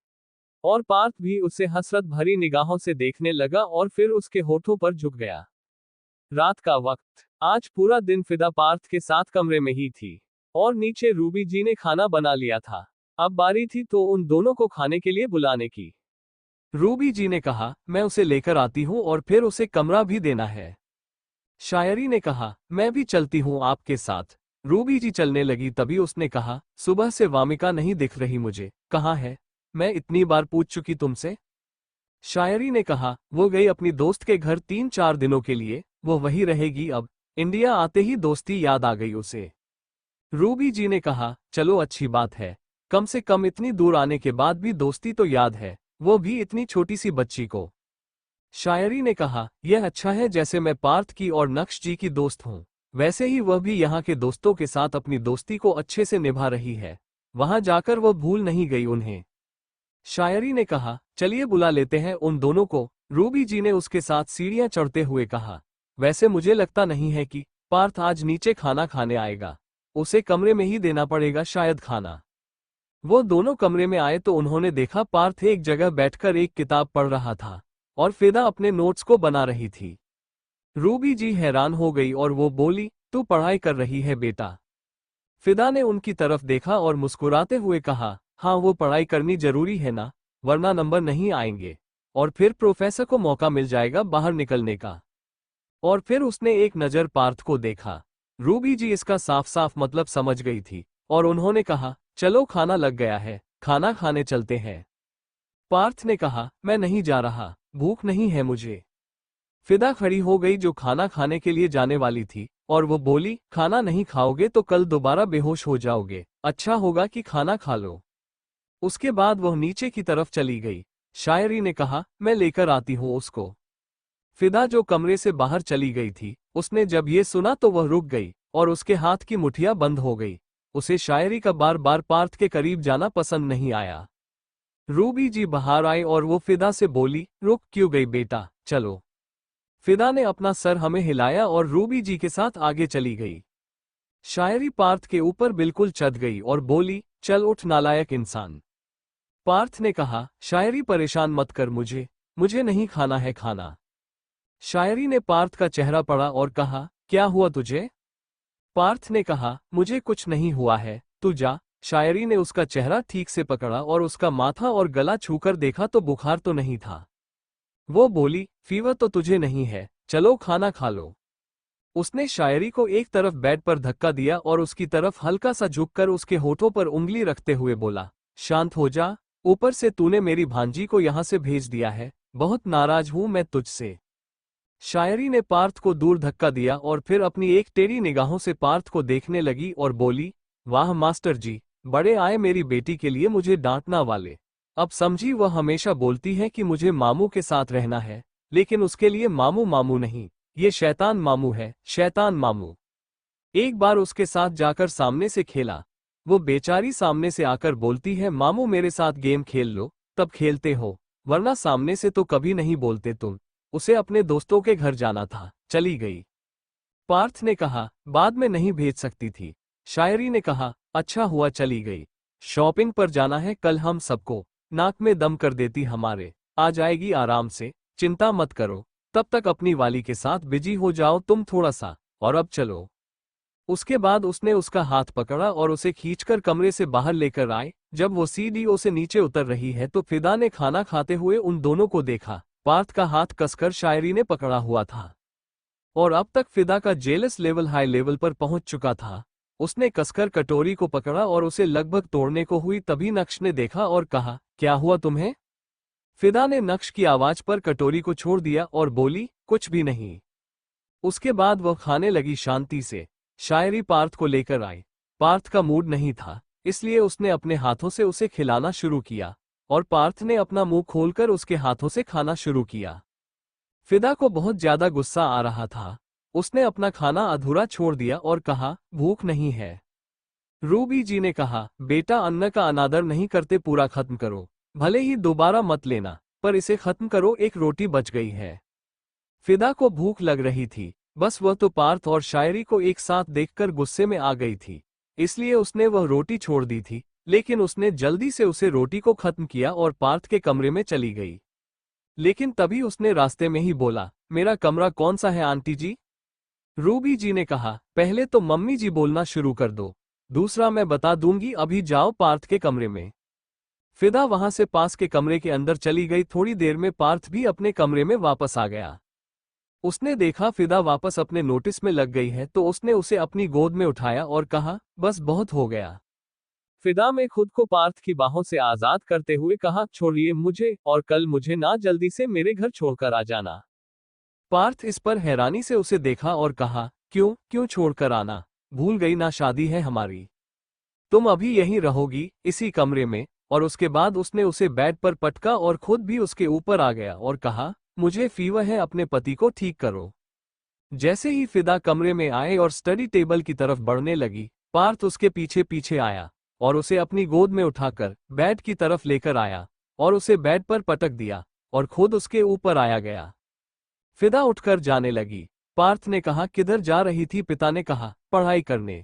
और पार्थ भी उसे हसरत भरी निगाहों से देखने लगा और फिर उसके होठों पर झुक गया। रात का वक्त। आज पूरा दिन फिदा पार्थ के साथ कमरे में ही थी और नीचे रूबी जी ने खाना बना लिया था। अब बारी थी तो उन दोनों को खाने के लिए बुलाने की। रूबी जी ने कहा, मैं उसे लेकर आती हूँ और फिर उसे कमरा भी देना है। शायरी ने कहा, मैं भी चलती हूँ आपके साथ। रूबी जी चलने लगी तभी उसने कहा, सुबह से वामिका नहीं दिख रही मुझे, कहाँ है? मैं इतनी बार पूछ चुकी तुमसे। शायरी ने कहा, वो गई अपनी दोस्त के घर 3-4 दिनों के लिए, वो वही रहेगी अब। इंडिया आते ही दोस्ती याद आ गई उसे। रूबी जी ने कहा, चलो अच्छी बात है, कम से कम इतनी दूर आने के बाद भी दोस्ती तो याद है, वो भी इतनी छोटी सी बच्ची को। शायरी ने कहा, यह अच्छा है, जैसे मैं पार्थ की और नक्श जी की दोस्त हूँ, वैसे ही वह भी यहाँ के दोस्तों के साथ अपनी दोस्ती को अच्छे से निभा रही है। वहां जाकर वह भूल नहीं गई उन्हें। शायरी ने कहा, चलिए बुला लेते हैं उन दोनों को। रूबी जी ने उसके साथ सीढ़ियां चढ़ते हुए कहा, वैसे मुझे लगता नहीं है कि पार्थ आज नीचे खाना खाने आएगा, उसे कमरे में ही देना पड़ेगा शायद खाना। वो दोनों कमरे में आए तो उन्होंने देखा पार्थ एक जगह बैठकर एक किताब पढ़ रहा था और फिदा अपने नोट्स को बना रही थी। रूबी जी हैरान हो गई और वो बोली, तू पढ़ाई कर रही है बेटा? फिदा ने उनकी तरफ देखा और मुस्कुराते हुए कहा, हाँ, वो पढ़ाई करनी जरूरी है ना, वरना नंबर नहीं आएंगे और फिर प्रोफेसर को मौका मिल जाएगा बाहर निकलने का। और फिर उसने एक नज़र पार्थ को देखा। रूबी जी इसका साफ साफ मतलब समझ गई थी और उन्होंने कहा, चलो खाना लग गया है, खाना खाने चलते हैं। पार्थ ने कहा, मैं नहीं जा रहा, भूख नहीं है मुझे। फिदा खड़ी हो गई जो खाना खाने के लिए जाने वाली थी और वो बोली, खाना नहीं खाओगे तो कल दोबारा बेहोश हो जाओगे, अच्छा होगा कि खाना खा लो। उसके बाद वह नीचे की तरफ चली गई। शायरी ने कहा, मैं लेकर आती हूँ उसको। फिदा जो कमरे से बाहर चली गई थी, उसने जब ये सुना तो वह रुक गई और उसके हाथ की मुठियां बंद हो गई। उसे शायरी का बार बार पार्थ के करीब जाना पसंद नहीं आया। रूबी जी बाहर आई और वो फिदा से बोली, रुक क्यों गई बेटा, चलो। फिदा ने अपना सर हमें हिलाया और रूबी जी के साथ आगे चली गई। शायरी पार्थ के ऊपर बिल्कुल चढ़ गई और बोली, चल उठ नालायक इंसान। पार्थ ने कहा, शायरी परेशान मत कर मुझे, मुझे नहीं खाना है खाना। शायरी ने पार्थ का चेहरा पढ़ा और कहा, क्या हुआ तुझे? पार्थ ने कहा, मुझे कुछ नहीं हुआ है, तू जा। शायरी ने उसका चेहरा ठीक से पकड़ा और उसका माथा और गला छूकर देखा तो बुखार तो नहीं था। वो बोली, फीवर तो तुझे नहीं है, चलो खाना खा लो। उसने शायरी को एक तरफ बेड पर धक्का दिया और उसकी तरफ हल्का सा झुककर उसके होठों पर उंगली रखते हुए बोला, शांत हो जा। ऊपर से तूने मेरी भांजी को यहां से भेज दिया है, बहुत नाराज हूं मैं तुझसे। शायरी ने पार्थ को दूर धक्का दिया और फिर अपनी एक टेढ़ी निगाहों से पार्थ को देखने लगी और बोली, वाह मास्टर जी, बड़े आए मेरी बेटी के लिए मुझे डांटना वाले। अब समझी, वह हमेशा बोलती है कि मुझे मामू के साथ रहना है, लेकिन उसके लिए मामू मामू नहीं, ये शैतान मामू है, शैतान मामू। एक बार उसके साथ जाकर सामने से खेला। वो बेचारी सामने से आकर बोलती है, मामू मेरे साथ गेम खेल लो, तब खेलते हो, वरना सामने से तो कभी नहीं बोलते तुम। उसे अपने दोस्तों के घर जाना था, चली गई। पार्थ ने कहा, बाद में नहीं भेज सकती थी। शायरी ने कहा, अच्छा हुआ चली गई। शॉपिंग पर जाना है कल हम सबको, नाक में दम कर देती हमारे। आ जाएगी आराम से, चिंता मत करो। तब तक अपनी वाली के साथ बिजी हो जाओ तुम थोड़ा सा, और अब चलो। उसके बाद उसने उसका हाथ पकड़ा और उसे खींचकर कमरे से बाहर लेकर आए। जब वो सीढ़ियों से नीचे उतर रही है तो फिदा ने खाना खाते हुए उन दोनों को देखा। पार्थ का हाथ कसकर शायरी ने पकड़ा हुआ था और अब तक फिदा का जेलस लेवल हाई लेवल पर पहुंच चुका था। उसने कसकर कटोरी को पकड़ा और उसे लगभग तोड़ने को हुई, तभी नक्श ने देखा और कहा, क्या हुआ तुम्हें? फिदा ने नक्श की आवाज पर कटोरी को छोड़ दिया और बोली, कुछ भी नहीं। उसके बाद वह खाने लगी शांति से। शायरी पार्थ को लेकर आई। पार्थ का मूड नहीं था, इसलिए उसने अपने हाथों से उसे खिलाना शुरू किया और पार्थ ने अपना मुंह खोलकर उसके हाथों से खाना शुरू किया। फिदा को बहुत ज्यादा गुस्सा आ रहा था। उसने अपना खाना अधूरा छोड़ दिया और कहा, भूख नहीं है। रूबी जी ने कहा, बेटा अन्न का अनादर नहीं करते, पूरा खत्म करो, भले ही दोबारा मत लेना, पर इसे खत्म करो, एक रोटी बच गई है। फिदा को भूख लग रही थी, बस वह तो पार्थ और शायरी को एक साथ देखकर गुस्से में आ गई थी, इसलिए उसने वह रोटी छोड़ दी थी। लेकिन उसने जल्दी से उसे रोटी को खत्म किया और पार्थ के कमरे में चली गई। लेकिन तभी उसने रास्ते में ही बोला, मेरा कमरा कौन सा है आंटी जी? रूबी जी ने कहा, पहले तो मम्मी जी बोलना शुरू कर दो, दूसरा मैं बता दूंगी, अभी जाओ पार्थ के कमरे में। फिदा वहां से पास के कमरे के अंदर चली गई। थोड़ी देर में पार्थ भी अपने कमरे में वापस आ गया। उसने देखा फिदा वापस अपने नोटिस में लग गई है तो उसने उसे अपनी गोद में उठाया और कहा, बस बहुत हो गया। फिदा में खुद को पार्थ की बाहों से आजाद करते हुए कहा, छोड़िए मुझे, और कल मुझे ना जल्दी से मेरे घर छोड़कर आ जाना। पार्थ इस पर हैरानी से उसे देखा और कहा, क्यों क्यों छोड़कर आना? भूल गई ना शादी है हमारी? तुम अभी यहीं रहोगी, इसी कमरे में? और उसके बाद उसने उसे बेड पर पटका और खुद भी उसके ऊपर आ गया और कहा, मुझे फीवर है, अपने पति को ठीक करो। जैसे ही फिदा कमरे में आए और स्टडी टेबल की तरफ बढ़ने लगी, पार्थ उसके पीछे पीछे आया और उसे अपनी गोद में उठाकर बेड की तरफ लेकर आया और उसे बेड पर पटक दिया और खुद उसके ऊपर आया गया। फिदा उठकर जाने लगी। पार्थ ने कहा, किधर जा रही थी? पिता ने कहा, पढ़ाई करने।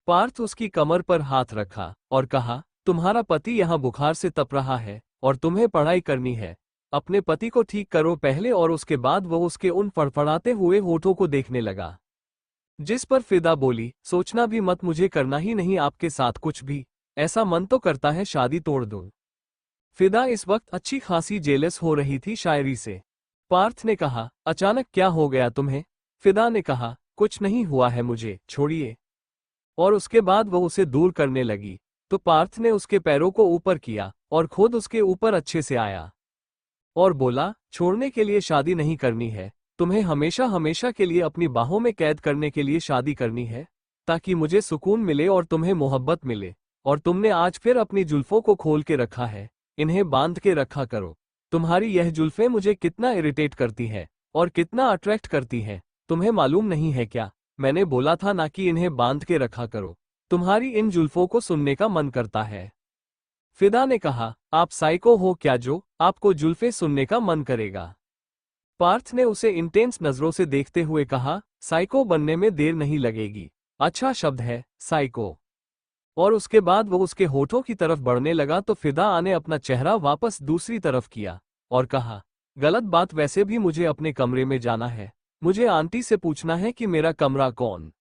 पार्थ उसकी कमर पर हाथ रखा और कहा, तुम्हारा पति यहाँ बुखार से तप रहा है और तुम्हें पढ़ाई करनी है। अपने पति को ठीक करो पहले। और उसके बाद वो उसके उन फड़फड़ाते हुए होठों को देखने लगा। जिस पर फिदा बोली, सोचना भी मत, मुझे करना ही नहीं आपके साथ कुछ भी। ऐसा मन तो करता है शादी तोड़ दूं। फिदा इस वक्त अच्छी खासी जेलस हो रही थी शायरी से। पार्थ ने कहा, अचानक क्या हो गया तुम्हें? फिदा ने कहा, कुछ नहीं हुआ है मुझे, छोड़िए। और उसके बाद वह उसे दूर करने लगी तो पार्थ ने उसके पैरों को ऊपर किया और खुद उसके ऊपर अच्छे से आया और बोला, छोड़ने के लिए शादी नहीं करनी है, तुम्हें हमेशा हमेशा के लिए अपनी बाहों में कैद करने के लिए शादी करनी है, ताकि मुझे सुकून मिले और तुम्हें मोहब्बत मिले। और तुमने आज फिर अपनी जुल्फों को खोल के रखा है, इन्हें बांध के रखा करो। तुम्हारी यह जुल्फें मुझे कितना इरिटेट करती है और कितना अट्रैक्ट करती है, तुम्हें मालूम नहीं है क्या? मैंने बोला था ना कि इन्हें बांध के रखा करो। तुम्हारी इन जुल्फों को सुनने का मन करता है। फिदा ने कहा, आप साइको हो क्या जो आपको जुल्फे सुनने का मन करेगा? पार्थ ने उसे इंटेंस नजरों से देखते हुए कहा, साइको बनने में देर नहीं लगेगी। अच्छा शब्द है, साइको। और उसके बाद वो उसके होठों की तरफ बढ़ने लगा तो फिदा ने अपना चेहरा वापस दूसरी तरफ किया और कहा, गलत बात, वैसे भी मुझे अपने कमरे में जाना है, मुझे आंटी से पूछना है कि मेरा कमरा कौन।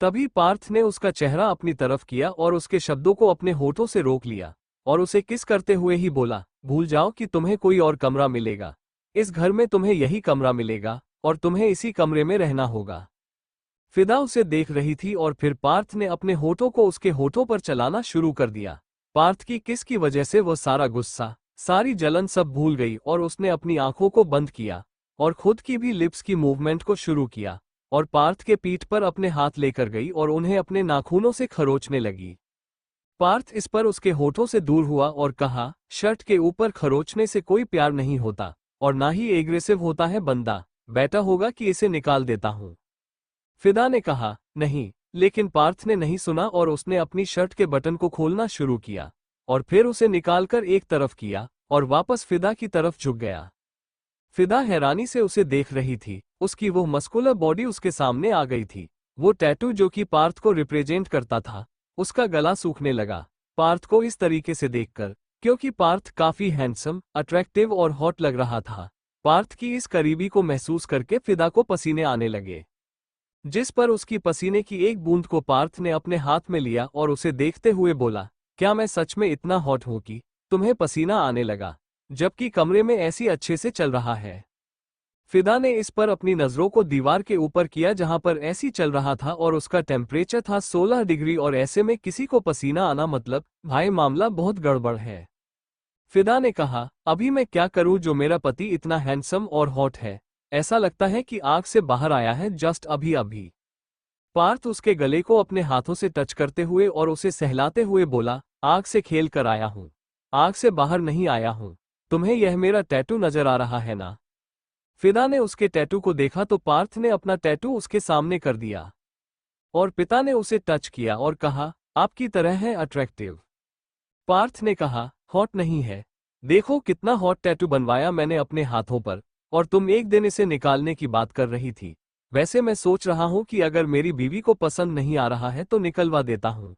तभी पार्थ ने उसका चेहरा अपनी तरफ किया और उसके शब्दों को अपने होठों से रोक लिया और उसे किस करते हुए ही बोला, भूल जाओ कि तुम्हें कोई और कमरा मिलेगा। इस घर में तुम्हें यही कमरा मिलेगा और तुम्हें इसी कमरे में रहना होगा। फिदा उसे देख रही थी और फिर पार्थ ने अपने होठों को उसके होठों पर चलाना शुरू कर दिया। पार्थ की किस की वजह से वह सारा गुस्सा, सारी जलन सब भूल गई और उसने अपनी आंखों को बंद किया और खुद की भी लिप्स की मूवमेंट को शुरू किया और पार्थ के पीठ पर अपने हाथ लेकर गई और उन्हें अपने नाखूनों से खरोचने लगी। पार्थ इस पर उसके होठों से दूर हुआ और कहा, शर्ट के ऊपर खरोचने से कोई प्यार नहीं होता और ना ही एग्रेसिव होता है बंदा, बेटा होगा कि इसे निकाल देता हूं। फिदा ने कहा, नहीं, लेकिन पार्थ ने नहीं सुना और उसने अपनी शर्ट के बटन को खोलना शुरू किया और फिर उसे निकालकर एक तरफ किया और वापस फिदा की तरफ झुक गया। फिदा हैरानी से उसे देख रही थी, उसकी वो मस्कुलर बॉडी उसके सामने आ गई थी। वो टैटू जो कि पार्थ को रिप्रेजेंट करता था, उसका गला सूखने लगा पार्थ को इस तरीके से देखकर, क्योंकि पार्थ काफी हैंडसम, अट्रैक्टिव और हॉट लग रहा था। पार्थ की इस करीबी को महसूस करके फिदा को पसीने आने लगे, जिस पर उसकी पसीने की एक बूंद को पार्थ ने अपने हाथ में लिया और उसे देखते हुए बोला, क्या मैं सच में इतना हॉट हूं कि तुम्हें पसीना आने लगा, जबकि कमरे में ऐसी अच्छे से चल रहा है। फिदा ने इस पर अपनी नजरों को दीवार के ऊपर किया जहां पर ऐसी चल रहा था और उसका टेम्परेचर था 16 डिग्री और ऐसे में किसी को पसीना आना मतलब, भाई मामला बहुत गड़बड़ है। फिदा ने कहा, अभी मैं क्या करूं जो मेरा पति इतना हैंडसम और हॉट है, ऐसा लगता है कि आग से बाहर आया है जस्ट अभी अभी। पार्थ उसके गले को अपने हाथों से टच करते हुए और उसे सहलाते हुए बोला, आग से खेल कर आया हूं, आग से बाहर नहीं आया हूं। तुम्हें यह मेरा टैटू नजर आ रहा है ना? फिदा ने उसके टैटू को देखा तो पार्थ ने अपना टैटू उसके सामने कर दिया और पिता ने उसे टच किया और कहा, आपकी तरह है अट्रैक्टिव। पार्थ ने कहा, हॉट नहीं है, देखो कितना हॉट टैटू बनवाया मैंने अपने हाथों पर, और तुम एक दिन इसे निकालने की बात कर रही थी। वैसे मैं सोच रहा हूं कि अगर मेरी बीवी को पसंद नहीं आ रहा है तो निकलवा देता हूं।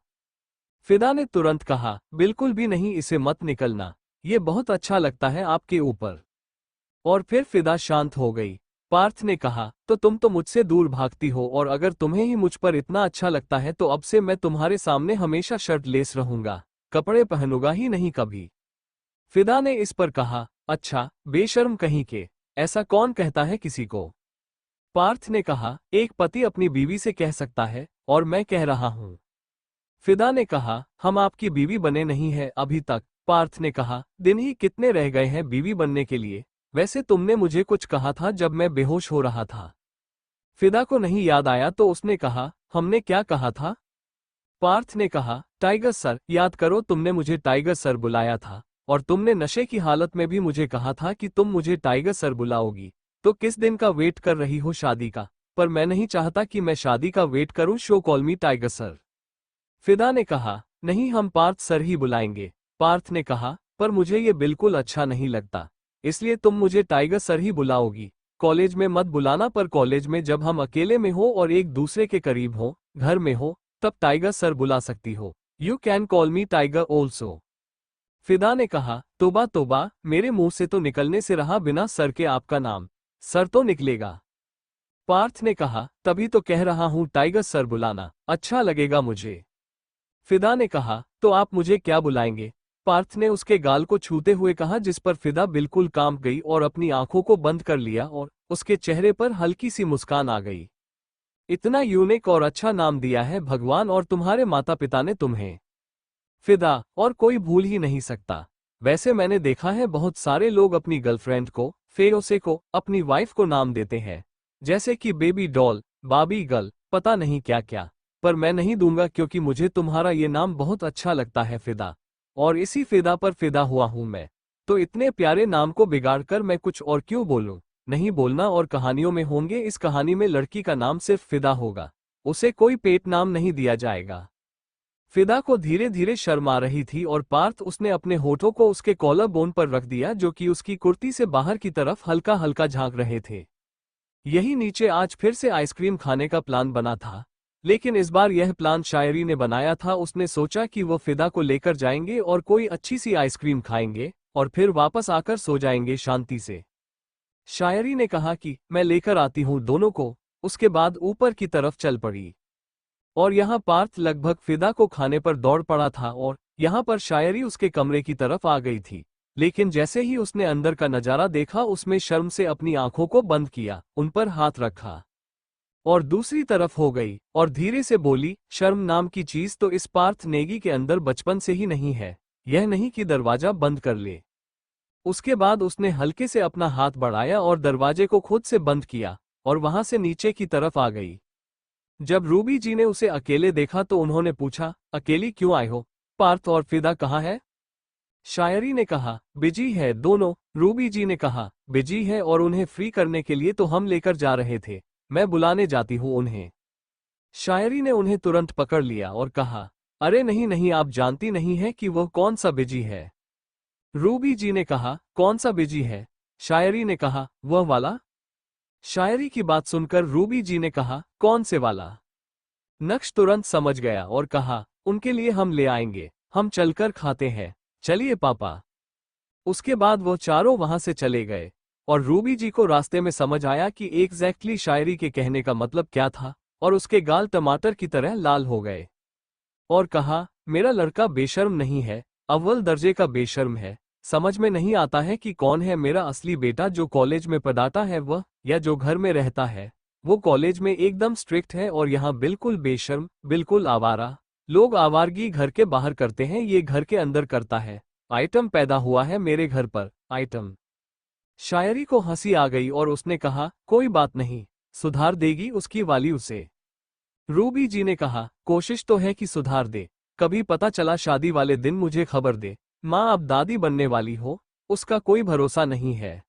फिदा ने तुरंत कहा, बिल्कुल भी नहीं, इसे मत निकलना, ये बहुत अच्छा लगता है आपके ऊपर। और फिर फिदा शांत हो गई। पार्थ ने कहा, तो तुम तो मुझसे दूर भागती हो और अगर तुम्हें ही मुझ पर इतना अच्छा लगता है तो अब से मैं तुम्हारे सामने हमेशा शर्ट लेस रहूंगा, कपड़े पहनूंगा ही नहीं कभी। फिदा ने इस पर कहा, अच्छा, बेशर्म कहीं के, ऐसा कौन कहता है किसी को? पार्थ ने कहा, एक पति अपनी बीवी से कह सकता है, और मैं कह रहा हूं। फिदा ने कहा, हम आपकी बीवी बने नहीं हैं अभी तक। पार्थ ने कहा, दिन ही कितने रह गए हैं बीवी बनने के लिए, वैसे तुमने मुझे कुछ कहा था जब मैं बेहोश हो रहा था। फिदा को नहीं याद आया तो उसने कहा, हमने क्या कहा था? पार्थ ने कहा, टाइगर सर, याद करो तुमने मुझे टाइगर सर बुलाया था और तुमने नशे की हालत में भी मुझे कहा था कि तुम मुझे टाइगर सर बुलाओगी। तो किस दिन का वेट कर रही हो शादी का? पर मैं नहीं चाहता कि मैं शादी का वेट करूं, शो कॉल मी टाइगर सर। फिदा ने कहा, नहीं, हम पार्थ सर ही बुलाएंगे। पार्थ ने कहा, पर मुझे ये बिल्कुल अच्छा नहीं लगता, इसलिए तुम मुझे टाइगर सर ही बुलाओगी। कॉलेज में मत बुलाना, पर कॉलेज में जब हम अकेले में हो और एक दूसरे के करीब हो, घर में हो, तब टाइगर सर बुला सकती हो। You can call me tiger also. फिदा ने कहा, तोबा तोबा, मेरे मुंह से तो निकलने से रहा बिना सर के आपका नाम, सर तो निकलेगा। पार्थ ने कहा, तभी तो कह रहा हूं टाइगर सर बुलाना, अच्छा लगेगा मुझे। फिदा ने कहा, तो आप मुझे क्या बुलाएंगे? पार्थ ने उसके गाल को छूते हुए कहा, जिस पर फिदा बिल्कुल कांप गई और अपनी आंखों को बंद कर लिया और उसके चेहरे पर हल्की सी मुस्कान आ गई। इतना यूनिक और अच्छा नाम दिया है भगवान और तुम्हारे माता पिता ने तुम्हें, फिदा, और कोई भूल ही नहीं सकता। वैसे मैंने देखा है बहुत सारे लोग अपनी गर्लफ्रेंड को, फेयोसे को, अपनी वाइफ को नाम देते हैं, जैसे कि बेबी डॉल, बाबी गर्ल, पता नहीं क्या क्या, पर मैं नहीं दूंगा क्योंकि मुझे तुम्हारा ये नाम बहुत अच्छा लगता है फिदा, और इसी फिदा पर फिदा हुआ हूं मैं। तो इतने प्यारे नाम को बिगाड़ कर मैं कुछ और क्यों बोलूं? नहीं बोलना, और कहानियों में होंगे, इस कहानी में लड़की का नाम सिर्फ फिदा होगा, उसे कोई पेट नाम नहीं दिया जाएगा। फिदा को धीरे धीरे शर्म आ रही थी और पार्थ उसने अपने होठों को उसके कॉलर बोन पर रख दिया जो कि उसकी कुर्ती से बाहर की तरफ हल्का हल्का झांक रहे थे। यही नीचे आज फिर से आइसक्रीम खाने का प्लान बना था, लेकिन इस बार यह प्लान शायरी ने बनाया था। उसने सोचा कि वो फिदा को लेकर जाएंगे और कोई अच्छी सी आइसक्रीम खाएंगे और फिर वापस आकर सो जाएंगे शांति से। शायरी ने कहा कि मैं लेकर आती हूँ दोनों को, उसके बाद ऊपर की तरफ चल पड़ी। और यहाँ पार्थ लगभग फिदा को खाने पर दौड़ पड़ा था और यहाँ पर शायरी उसके कमरे की तरफ आ गई थी, लेकिन जैसे ही उसने अंदर का नजारा देखा उसमें शर्म से अपनी आंखों को बंद किया, उन पर हाथ रखा। और दूसरी तरफ हो गई और धीरे से बोली, शर्म नाम की चीज तो इस पार्थ नेगी के अंदर बचपन से ही नहीं है। यह नहीं कि दरवाजा बंद कर ले। उसके बाद उसने हल्के से अपना हाथ बढ़ाया और दरवाजे को खुद से बंद किया और वहां से नीचे की तरफ आ गई। जब रूबी जी ने उसे अकेले देखा तो उन्होंने पूछा, अकेली क्यों आए हो? पार्थ और फिदा कहाँ है? शायरी ने कहा, बिजी है दोनों। रूबी जी ने कहा, बिजी है और उन्हें फ्री करने के लिए तो हम लेकर जा रहे थे। मैं बुलाने जाती हूँ उन्हें। शायरी ने उन्हें तुरंत पकड़ लिया और कहा, अरे नहीं नहीं, आप जानती नहीं है कि वह कौन सा बिजी है। रूबी जी ने कहा, कौन सा बिजी है? शायरी ने कहा, वह वाला। शायरी की बात सुनकर रूबी जी ने कहा, कौन से वाला? नक्श तुरंत समझ गया और कहा, उनके लिए हम ले आएंगे, हम चलकर खाते हैं। चलिए पापा। उसके बाद वो चारों वहां से चले गए और रूबी जी को रास्ते में समझ आया कि एग्जैक्टली शायरी के कहने का मतलब क्या था और उसके गाल टमाटर की तरह लाल हो गए और कहा, मेरा लड़का बेशर्म नहीं है, अव्वल दर्जे का बेशर्म है। समझ में नहीं आता है कि कौन है मेरा असली बेटा, जो कॉलेज में पढ़ाता है वह, या जो घर में रहता है। वो कॉलेज में एकदम स्ट्रिक्ट है और यहाँ बिल्कुल बेशर्म, बिल्कुल आवारा। लोग आवारगी घर के बाहर करते हैं, ये घर के अंदर करता है। आइटम पैदा हुआ है मेरे घर पर, आइटम। शायरी को हंसी आ गई और उसने कहा, कोई बात नहीं, सुधार देगी उसकी वाली उसे। रूबी जी ने कहा, कोशिश तो है कि सुधार दे, कभी पता चला शादी वाले दिन मुझे खबर दे। माँ अब दादी बनने वाली हो, उसका कोई भरोसा नहीं है।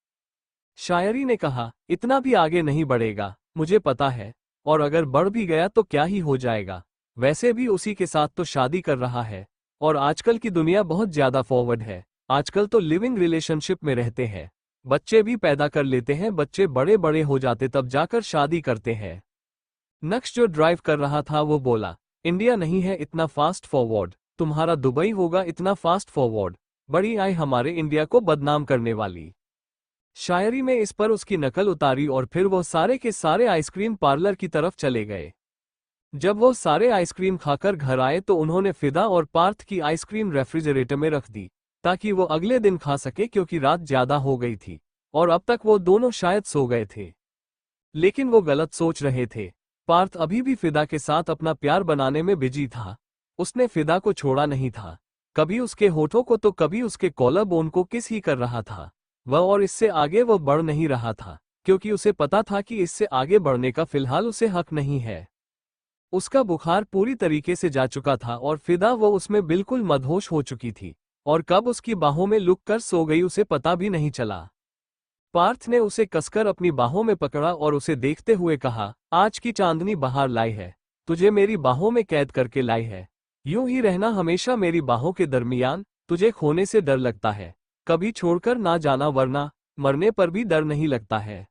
शायरी ने कहा, इतना भी आगे नहीं बढ़ेगा, मुझे पता है, और अगर बढ़ भी गया तो क्या ही हो जाएगा। वैसे भी उसी के साथ तो शादी कर रहा है, और आजकल की दुनिया बहुत ज्यादा फॉरवर्ड है। आजकल तो लिविंग रिलेशनशिप में रहते हैं, बच्चे भी पैदा कर लेते हैं, बच्चे बड़े बड़े हो जाते तब जाकर शादी करते हैं। नक्श जो ड्राइव कर रहा था वो बोला, इंडिया नहीं है इतना फास्ट फॉरवर्ड, तुम्हारा दुबई होगा इतना फास्ट फॉरवर्ड। बड़ी आई हमारे इंडिया को बदनाम करने वाली। शायरी में इस पर उसकी नकल उतारी और फिर वो सारे के सारे आइसक्रीम पार्लर की तरफ चले गए। जब वो सारे आइसक्रीम खाकर घर आए तो उन्होंने फिदा और पार्थ की आइसक्रीम रेफ्रिजरेटर में रख दी ताकि वो अगले दिन खा सके, क्योंकि रात ज्यादा हो गई थी और अब तक वो दोनों शायद सो गए थे। लेकिन वो गलत सोच रहे थे। पार्थ अभी भी फिदा के साथ अपना प्यार बनाने में बिजी था। उसने फिदा को छोड़ा नहीं था, कभी उसके होठों को तो कभी उसके कॉलर बोन को किस ही कर रहा था वह, और इससे आगे वो बढ़ नहीं रहा था, क्योंकि उसे पता था कि इससे आगे बढ़ने का फिलहाल उसे हक नहीं है। उसका बुखार पूरी तरीके से जा चुका था और फिदा वो उसमें बिल्कुल मदहोश हो चुकी थी, और कब उसकी बाहों में लुक कर सो गई उसे पता भी नहीं चला। पार्थ ने उसे कसकर अपनी बाहों में पकड़ा और उसे देखते हुए कहा, आज की चांदनी बाहर लाई है, तुझे मेरी बाहों में कैद करके लाई है। यूं ही रहना हमेशा मेरी बाहों के दरमियान, तुझे खोने से डर लगता है, कभी छोड़कर ना जाना, वरना मरने पर भी डर नहीं लगता है।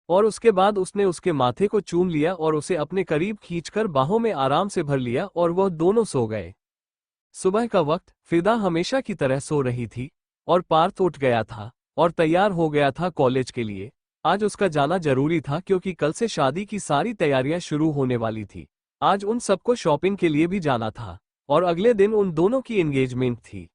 और उसके बाद उसने उसके माथे को चूम लिया और उसे अपने करीब खींचकर बाहों में आराम से भर लिया और वह दोनों सो गए। सुबह का वक्त फिदा हमेशा की तरह सो रही थी और पार्थ उठ गया था और तैयार हो गया था कॉलेज के लिए। आज उसका जाना जरूरी था क्योंकि कल से शादी की सारी तैयारियां शुरू होने वाली थी। आज उन सबको शॉपिंग के लिए भी जाना था और अगले दिन उन दोनों की एंगेजमेंट थी।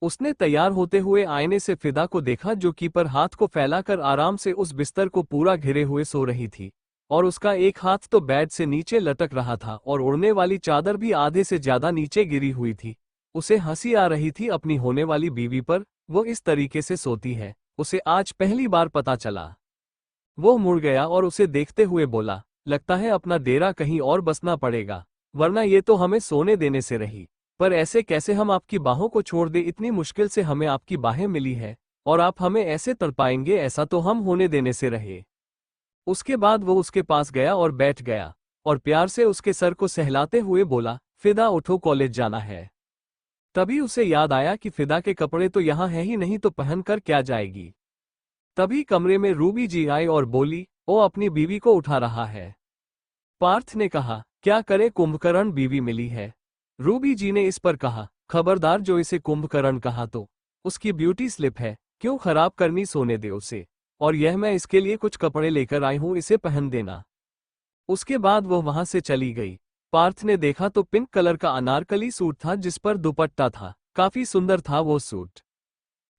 उसने तैयार होते हुए आईने से फिदा को देखा, जो की पर हाथ को फैलाकर आराम से उस बिस्तर को पूरा घिरे हुए सो रही थी और उसका एक हाथ तो बेड से नीचे लटक रहा था और उड़ने वाली चादर भी आधे से ज्यादा नीचे गिरी हुई थी। उसे हंसी आ रही थी अपनी होने वाली बीवी पर, वो इस तरीके से सोती है, उसे आज पहली बार पता चला। वो मुड़ गया और उसे देखते हुए बोला, लगता है अपना डेरा कहीं और बसना पड़ेगा, वरना ये तो हमें सोने देने से रही। पर ऐसे कैसे हम आपकी बाहों को छोड़ दे, इतनी मुश्किल से हमें आपकी बाहें मिली है और आप हमें ऐसे तड़पाएंगे, ऐसा तो हम होने देने से रहे। उसके बाद वो उसके पास गया और बैठ गया और प्यार से उसके सर को सहलाते हुए बोला, फिदा उठो, कॉलेज जाना है। तभी उसे याद आया कि फिदा के कपड़े तो यहाँ है ही नहीं, तो पहन कर क्या जाएगी। तभी कमरे में रूबी जी आई और बोली, ओ अपनी बीवी को उठा रहा है। पार्थ ने कहा, क्या करे, कुंभकर्ण बीवी मिली है। रूबी जी ने इस पर कहा, खबरदार, जो इसे कुंभकर्ण कहा तो उसकी ब्यूटी स्लिप है, क्यों खराब करनी, सोने दे उसे। और यह मैं इसके लिए कुछ कपड़े लेकर आई हूं, इसे पहन देना। उसके बाद वो वहां से चली गई। पार्थ ने देखा तो पिंक कलर का अनारकली सूट था जिस पर दुपट्टा था, काफी सुंदर था वो सूट।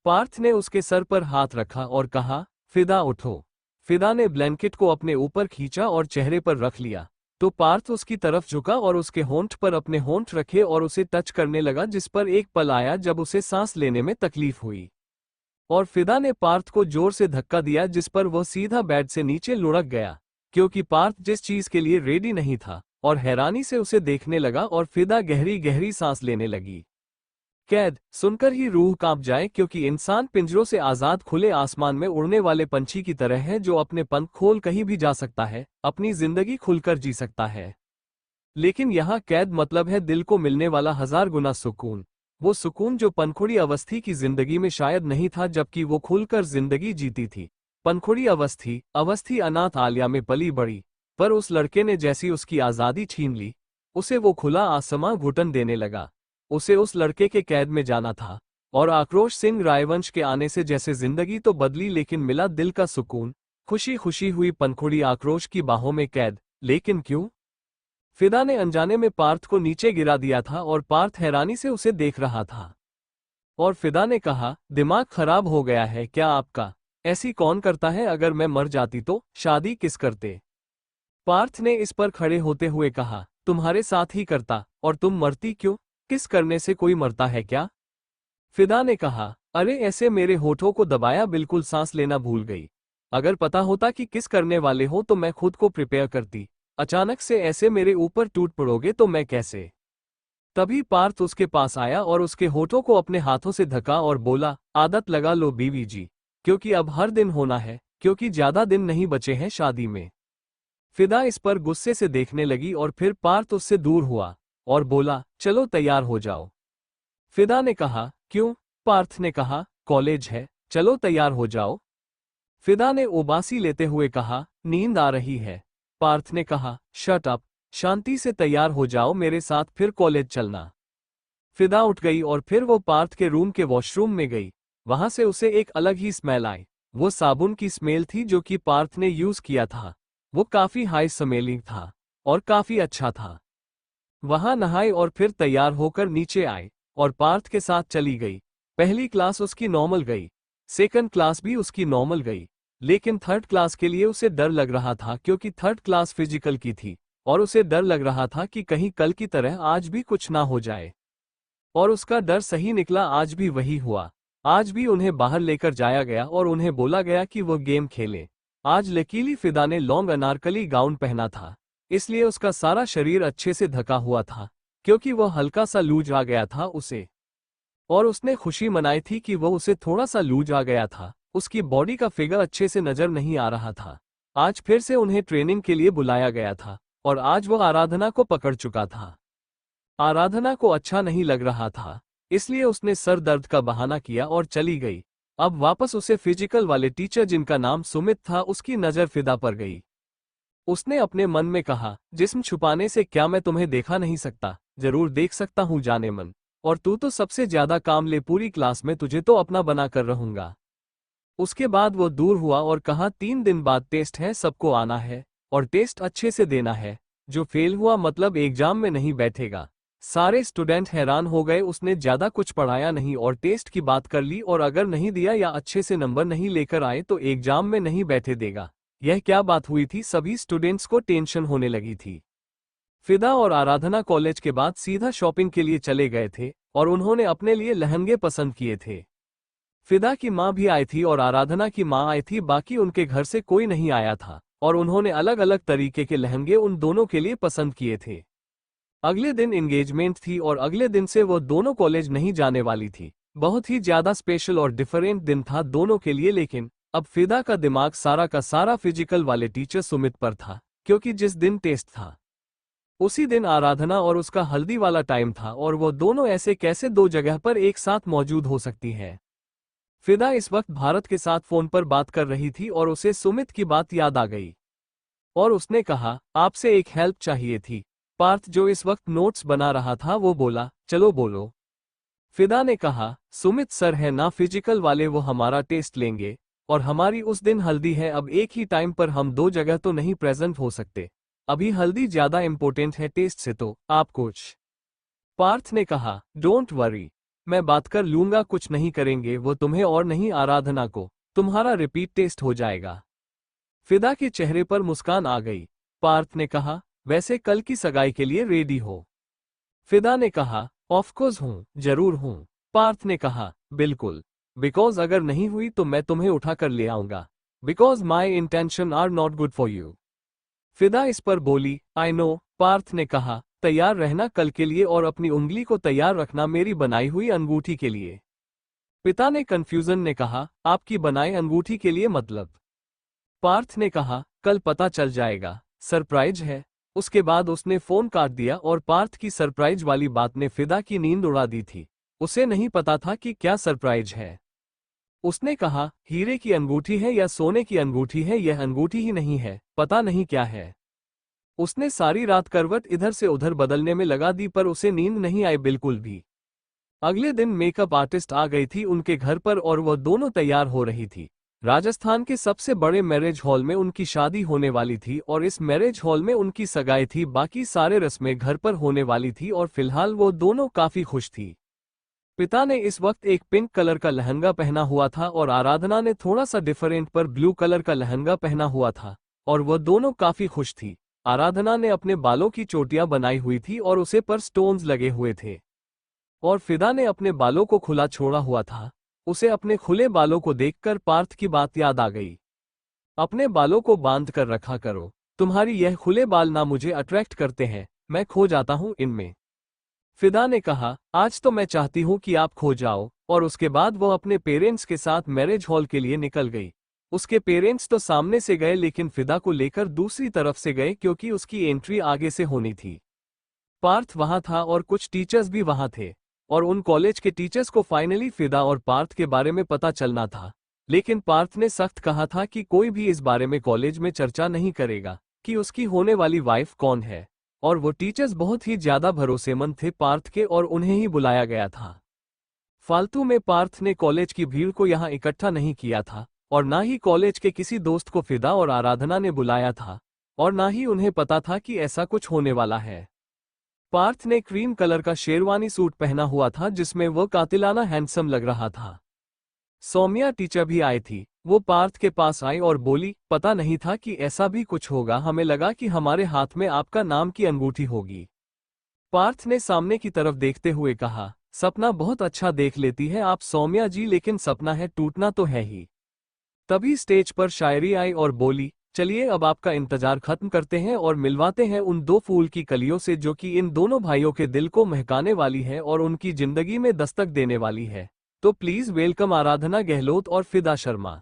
पार्थ ने उसके सर पर हाथ रखा और कहा, फिदा उठो। फिदा ने ब्लैंकेट को अपने ऊपर खींचा और चेहरे पर रख लिया, तो पार्थ उसकी तरफ झुका और उसके होंठ पर अपने होंठ रखे और उसे टच करने लगा, जिस पर एक पल आया जब उसे सांस लेने में तकलीफ हुई। और फिदा ने पार्थ को जोर से धक्का दिया, जिस पर वह सीधा बेड से नीचे लुढ़क गया, क्योंकि पार्थ जिस चीज के लिए रेडी नहीं था, और हैरानी से उसे देखने लगा और फिदा गहरी गहरी सांस लेने लगी। कैद सुनकर ही रूह कांप जाए, क्योंकि इंसान पिंजरों से आजाद खुले आसमान में उड़ने वाले पंछी की तरह है, जो अपने पंख खोल कहीं भी जा सकता है, अपनी जिंदगी खुलकर जी सकता है। लेकिन यहाँ कैद मतलब है दिल को मिलने वाला 1000 गुना सुकून, वो सुकून जो पनखुड़ी अवस्थी की जिंदगी में शायद नहीं था, जबकि वो खुलकर जिंदगी जीती थी। पनखुड़ी अवस्थी अनाथ आलिया में पली बड़ी, पर उस लड़के ने जैसी उसकी आजादी छीन ली, उसे वो खुला आसमां घुटन देने लगा। उसे उस लड़के के कैद में जाना था, और आक्रोश सिंह रायवंश के आने से जैसे जिंदगी तो बदली, लेकिन मिला दिल का सुकून। खुशी खुशी हुई पनखुड़ी आक्रोश की बाहों में कैद, लेकिन क्यों? फिदा ने अनजाने में पार्थ को नीचे गिरा दिया था और पार्थ हैरानी से उसे देख रहा था। और फिदा ने कहा, दिमाग खराब हो गया है क्या आपका? ऐसी कौन करता है? अगर मैं मर जाती तो शादी किस करते? पार्थ ने इस पर खड़े होते हुए कहा, तुम्हारे साथ ही करता। और तुम मरती क्यों? किस करने से कोई मरता है क्या? फिदा ने कहा, अरे ऐसे मेरे होठों को दबाया, बिल्कुल सांस लेना भूल गई। अगर पता होता कि किस करने वाले हो तो मैं खुद को प्रिपेयर करती। अचानक से ऐसे मेरे ऊपर टूट पड़ोगे तो मैं कैसे? तभी पार्थ उसके पास आया और उसके होठों को अपने हाथों से धका और बोला, आदत लगा लो बीवी जी, क्योंकि अब हर दिन होना है, क्योंकि ज्यादा दिन नहीं बचे हैं शादी में। फिदा इस पर गुस्से से देखने लगी और फिर पार्थ उससे दूर हुआ और बोला, चलो तैयार हो जाओ। फिदा ने कहा, क्यों? पार्थ ने कहा, कॉलेज है, चलो तैयार हो जाओ। फिदा ने उबासी लेते हुए कहा, नींद आ रही है। पार्थ ने कहा, शट अप, शांति से तैयार हो जाओ मेरे साथ, फिर कॉलेज चलना। फिदा उठ गई और फिर वो पार्थ के रूम के वॉशरूम में गई। वहां से उसे एक अलग ही स्मेल आई। वो साबुन की स्मेल थी जो कि पार्थ ने यूज किया था। वो काफी हाई स्मेलिंग था और काफी अच्छा था। वहां नहाई और फिर तैयार होकर नीचे आई और पार्थ के साथ चली गई। पहली क्लास उसकी नॉर्मल गई, सेकंड क्लास भी उसकी नॉर्मल गई, लेकिन थर्ड क्लास के लिए उसे डर लग रहा था, क्योंकि थर्ड क्लास फिजिकल की थी और उसे डर लग रहा था कि कहीं कल की तरह आज भी कुछ ना हो जाए। और उसका डर सही निकला, आज भी वही हुआ। आज भी उन्हें बाहर लेकर जाया गया और उन्हें बोला गया कि वो गेम खेले। आज लकीली फिदा ने लॉन्ग अनारकली गाउन पहना था, इसलिए उसका सारा शरीर अच्छे से ढका हुआ था, क्योंकि वह हल्का सा लूज आ गया था उसे। और उसने खुशी मनाई थी कि वह उसे थोड़ा सा लूज आ गया था। उसकी बॉडी का फिगर अच्छे से नजर नहीं आ रहा था। आज फिर से उन्हें ट्रेनिंग के लिए बुलाया गया था और आज वह आराधना को पकड़ चुका था। आराधना को अच्छा नहीं लग रहा था, इसलिए उसने सर दर्द का बहाना किया और चली गई। अब वापस उसे फिजिकल वाले टीचर, जिनका नाम सुमित था, उसकी नजर फिदा पर गई। उसने अपने मन में कहा, जिस्म छुपाने से क्या मैं तुम्हें देखा नहीं सकता? जरूर देख सकता हूँ जाने मन। और तू तो सबसे ज्यादा काम ले पूरी क्लास में, तुझे तो अपना बना कर रहूंगा। उसके बाद वो दूर हुआ और कहा, 3 दिन बाद टेस्ट है, सबको आना है और टेस्ट अच्छे से देना है। जो फेल हुआ मतलब एग्जाम में नहीं बैठेगा। सारे स्टूडेंट हैरान हो गए। उसने ज्यादा कुछ पढ़ाया नहीं और टेस्ट की बात कर ली, और अगर नहीं दिया या अच्छे से नंबर नहीं लेकर आए तो एग्जाम में नहीं बैठे देगा। यह क्या बात हुई थी? सभी स्टूडेंट्स को टेंशन होने लगी थी। फिदा और आराधना कॉलेज के बाद सीधा शॉपिंग के लिए चले गए थे और उन्होंने अपने लिए लहंगे पसंद किए थे। फिदा की माँ भी आई थी और आराधना की माँ आई थी, बाकी उनके घर से कोई नहीं आया था और उन्होंने अलग अलग तरीके के लहंगे उन दोनों के लिए पसंद किए थे। अगले दिन एंगेजमेंट थी और अगले दिन से वो दोनों कॉलेज नहीं जाने वाली थी। बहुत ही ज्यादा स्पेशल और डिफरेंट दिन था दोनों के लिए, लेकिन अब फिदा का दिमाग सारा का सारा फिजिकल वाले टीचर सुमित पर था, क्योंकि जिस दिन टेस्ट था उसी दिन आराधना और उसका हल्दी वाला टाइम था, और वो दोनों ऐसे कैसे 2 जगह पर एक साथ मौजूद हो सकती है। फिदा इस वक्त भारत के साथ फोन पर बात कर रही थी और उसे सुमित की बात याद आ गई और उसने कहा, आपसे एक हेल्प चाहिए थी। पार्थ जो इस वक्त नोट्स बना रहा था वो बोला, चलो बोलो। फिदा ने कहा, सुमित सर है ना फिजिकल वाले, वो हमारा टेस्ट लेंगे और हमारी उस दिन हल्दी है। अब एक ही टाइम पर हम 2 जगह तो नहीं प्रेजेंट हो सकते। अभी हल्दी ज्यादा इंपॉर्टेंट है टेस्ट से, तो आप कुछ। पार्थ ने कहा, डोंट वरी, मैं बात कर लूंगा, कुछ नहीं करेंगे वो तुम्हें और नहीं आराधना को। तुम्हारा रिपीट टेस्ट हो जाएगा। फिदा के चेहरे पर मुस्कान आ गई। पार्थ ने कहा, वैसे कल की सगाई के लिए रेडी हो? फिदा ने कहा, ऑफ कोर्स हूं, जरूर हूं। पार्थ ने कहा, बिल्कुल, बिकॉज अगर नहीं हुई तो मैं तुम्हें उठा कर ले आऊंगा, because my intention are not good for you. फिदा इस पर बोली, आई नो। पार्थ ने कहा, तैयार रहना कल के लिए और अपनी उंगली को तैयार रखना मेरी बनाई हुई अंगूठी के लिए। पिता ने कंफ्यूजन ने कहा, आपकी बनाई अंगूठी के लिए मतलब? पार्थ ने कहा, कल पता चल जाएगा, सरप्राइज है। उसके बाद उसने फोन काट दिया और पार्थ की सरप्राइज वाली बात ने फिदा की नींद उड़ा दी थी। उसे नहीं पता था कि क्या सरप्राइज है। उसने कहा, हीरे की अंगूठी है या सोने की अंगूठी है, यह अंगूठी ही नहीं है, पता नहीं क्या है। उसने सारी रात करवट इधर से उधर बदलने में लगा दी पर उसे नींद नहीं आई बिल्कुल भी। अगले दिन मेकअप आर्टिस्ट आ गई थी उनके घर पर और वह दोनों तैयार हो रही थी। राजस्थान के सबसे बड़े मैरिज हॉल में उनकी शादी होने वाली थी और इस मैरिज हॉल में उनकी सगाई थी। बाकी सारे रस्में घर पर होने वाली थी और फिलहाल वो दोनों काफी खुश थी। पिता ने इस वक्त एक पिंक कलर का लहंगा पहना हुआ था और आराधना ने थोड़ा सा डिफरेंट पर ब्लू कलर का लहंगा पहना हुआ था और वह दोनों काफी खुश थी। आराधना ने अपने बालों की चोटियां बनाई हुई थी और उसे पर स्टोन्स लगे हुए थे और फिदा ने अपने बालों को खुला छोड़ा हुआ था। उसे अपने खुले बालों को देखकर पार्थ की बात याद आ गई। अपने बालों को बांध कर रखा करो, तुम्हारी यह खुले बाल ना मुझे अट्रैक्ट करते हैं, मैं खो जाता हूं इनमें। फिदा ने कहा, आज तो मैं चाहती हूं कि आप खो जाओ। और उसके बाद वो अपने पेरेंट्स के साथ मैरिज हॉल के लिए निकल गई। उसके पेरेंट्स तो सामने से गए लेकिन फिदा को लेकर दूसरी तरफ से गए क्योंकि उसकी एंट्री आगे से होनी थी। पार्थ वहां था और कुछ टीचर्स भी वहां थे और उन कॉलेज के टीचर्स को फाइनली फिदा और पार्थ के बारे में पता चलना था। लेकिन पार्थ ने सख्त कहा था कि कोई भी इस बारे में कॉलेज में चर्चा नहीं करेगा कि उसकी होने वाली वाइफ कौन है। और वो टीचर्स बहुत ही ज्यादा भरोसेमंद थे पार्थ के और उन्हें ही बुलाया गया था। फालतू में पार्थ ने कॉलेज की भीड़ को यहाँ इकट्ठा नहीं किया था और ना ही कॉलेज के किसी दोस्त को फिदा और आराधना ने बुलाया था और ना ही उन्हें पता था कि ऐसा कुछ होने वाला है। पार्थ ने क्रीम कलर का शेरवानी सूट पहना हुआ था जिसमें वह कातिलाना हैंडसम लग रहा था। सौम्या टीचर भी आई थी। वो पार्थ के पास आई और बोली, पता नहीं था कि ऐसा भी कुछ होगा, हमें लगा कि हमारे हाथ में आपका नाम की अंगूठी होगी। पार्थ ने सामने की तरफ देखते हुए कहा, सपना बहुत अच्छा देख लेती है आप सौम्या जी, लेकिन सपना है टूटना तो है ही। तभी स्टेज पर शायरी आई और बोली, चलिए अब आपका इंतजार खत्म करते हैं और मिलवाते हैं उन दो फूल की कलियों से जो कि इन दोनों भाइयों के दिल को महकाने वाली है और उनकी जिंदगी में दस्तक देने वाली है। तो प्लीज वेलकम आराधना गहलोत और फिदा शर्मा।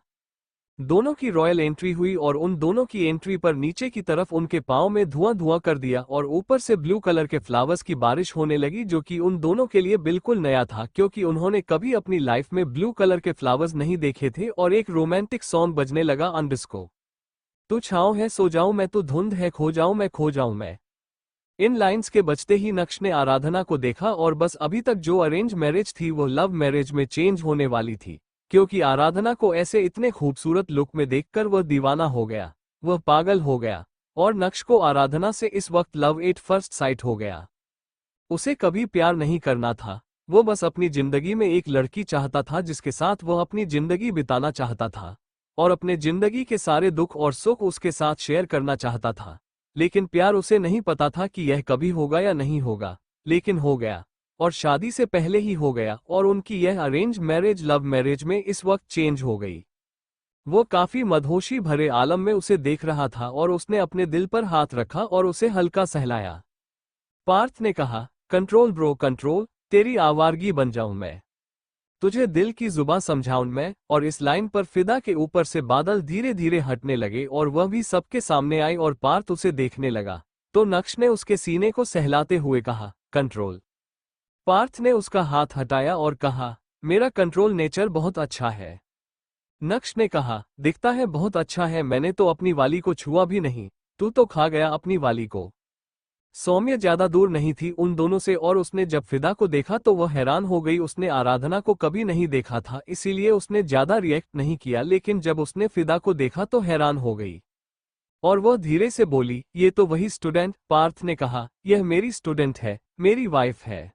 दोनों की रॉयल एंट्री हुई और उन दोनों की एंट्री पर नीचे की तरफ उनके पांव में धुआं धुआं कर दिया और ऊपर से ब्लू कलर के फ्लावर्स की बारिश होने लगी जो कि उन दोनों के लिए बिल्कुल नया था क्योंकि उन्होंने कभी अपनी लाइफ में ब्लू कलर के फ्लावर्स नहीं देखे थे। और एक रोमांटिक सॉन्ग बजने लगा, अंडस्को तू छाँव है सो जाऊं मैं, तो धुंध है खो जाऊं मैं, खो जाऊं मैं। इन लाइंस के बजते ही नक्श ने आराधना को देखा और बस अभी तक जो अरेंज मैरिज थी वो लव मैरिज में चेंज होने वाली थी क्योंकि आराधना को ऐसे इतने खूबसूरत लुक में देखकर वह दीवाना हो गया, वह पागल हो गया। और नक्श को आराधना से इस वक्त लव एट फर्स्ट साइट हो गया। उसे कभी प्यार नहीं करना था, वो बस अपनी जिंदगी में एक लड़की चाहता था जिसके साथ वह अपनी जिंदगी बिताना चाहता था और अपने जिंदगी के सारे दुख और सुख उसके साथ शेयर करना चाहता था। लेकिन प्यार उसे नहीं पता था कि यह कभी होगा या नहीं होगा, लेकिन हो गया और शादी से पहले ही हो गया और उनकी यह अरेंज मैरिज लव मैरिज में इस वक्त चेंज हो गई। वो काफी मदहोशी भरे आलम में उसे देख रहा था और उसने अपने दिल पर हाथ रखा और उसे हल्का सहलाया। पार्थ ने कहा, कंट्रोल ब्रो कंट्रोल, तेरी आवारगी बन जाऊं मैं, तुझे दिल की जुबां समझाऊं मैं। और इस लाइन पर फिदा के ऊपर से बादल धीरे धीरे हटने लगे और वह भी सबके सामने आई और पार्थ उसे देखने लगा तो नक्श ने उसके सीने को सहलाते हुए कहा, कंट्रोल। पार्थ ने उसका हाथ हटाया और कहा, मेरा कंट्रोल नेचर बहुत अच्छा है। नक्श ने कहा, दिखता है बहुत अच्छा है, मैंने तो अपनी वाली को छुआ भी नहीं, तू तो खा गया अपनी वाली को। सौम्य ज्यादा दूर नहीं थी उन दोनों से और उसने जब फिदा को देखा तो वह हैरान हो गई। उसने आराधना को कभी नहीं देखा था इसीलिए उसने ज्यादा रिएक्ट नहीं किया, लेकिन जब उसने फिदा को देखा तो हैरान हो गई और वह धीरे से बोली, ये तो वही स्टूडेंट। पार्थ ने कहा, यह मेरी स्टूडेंट है, मेरी वाइफ है।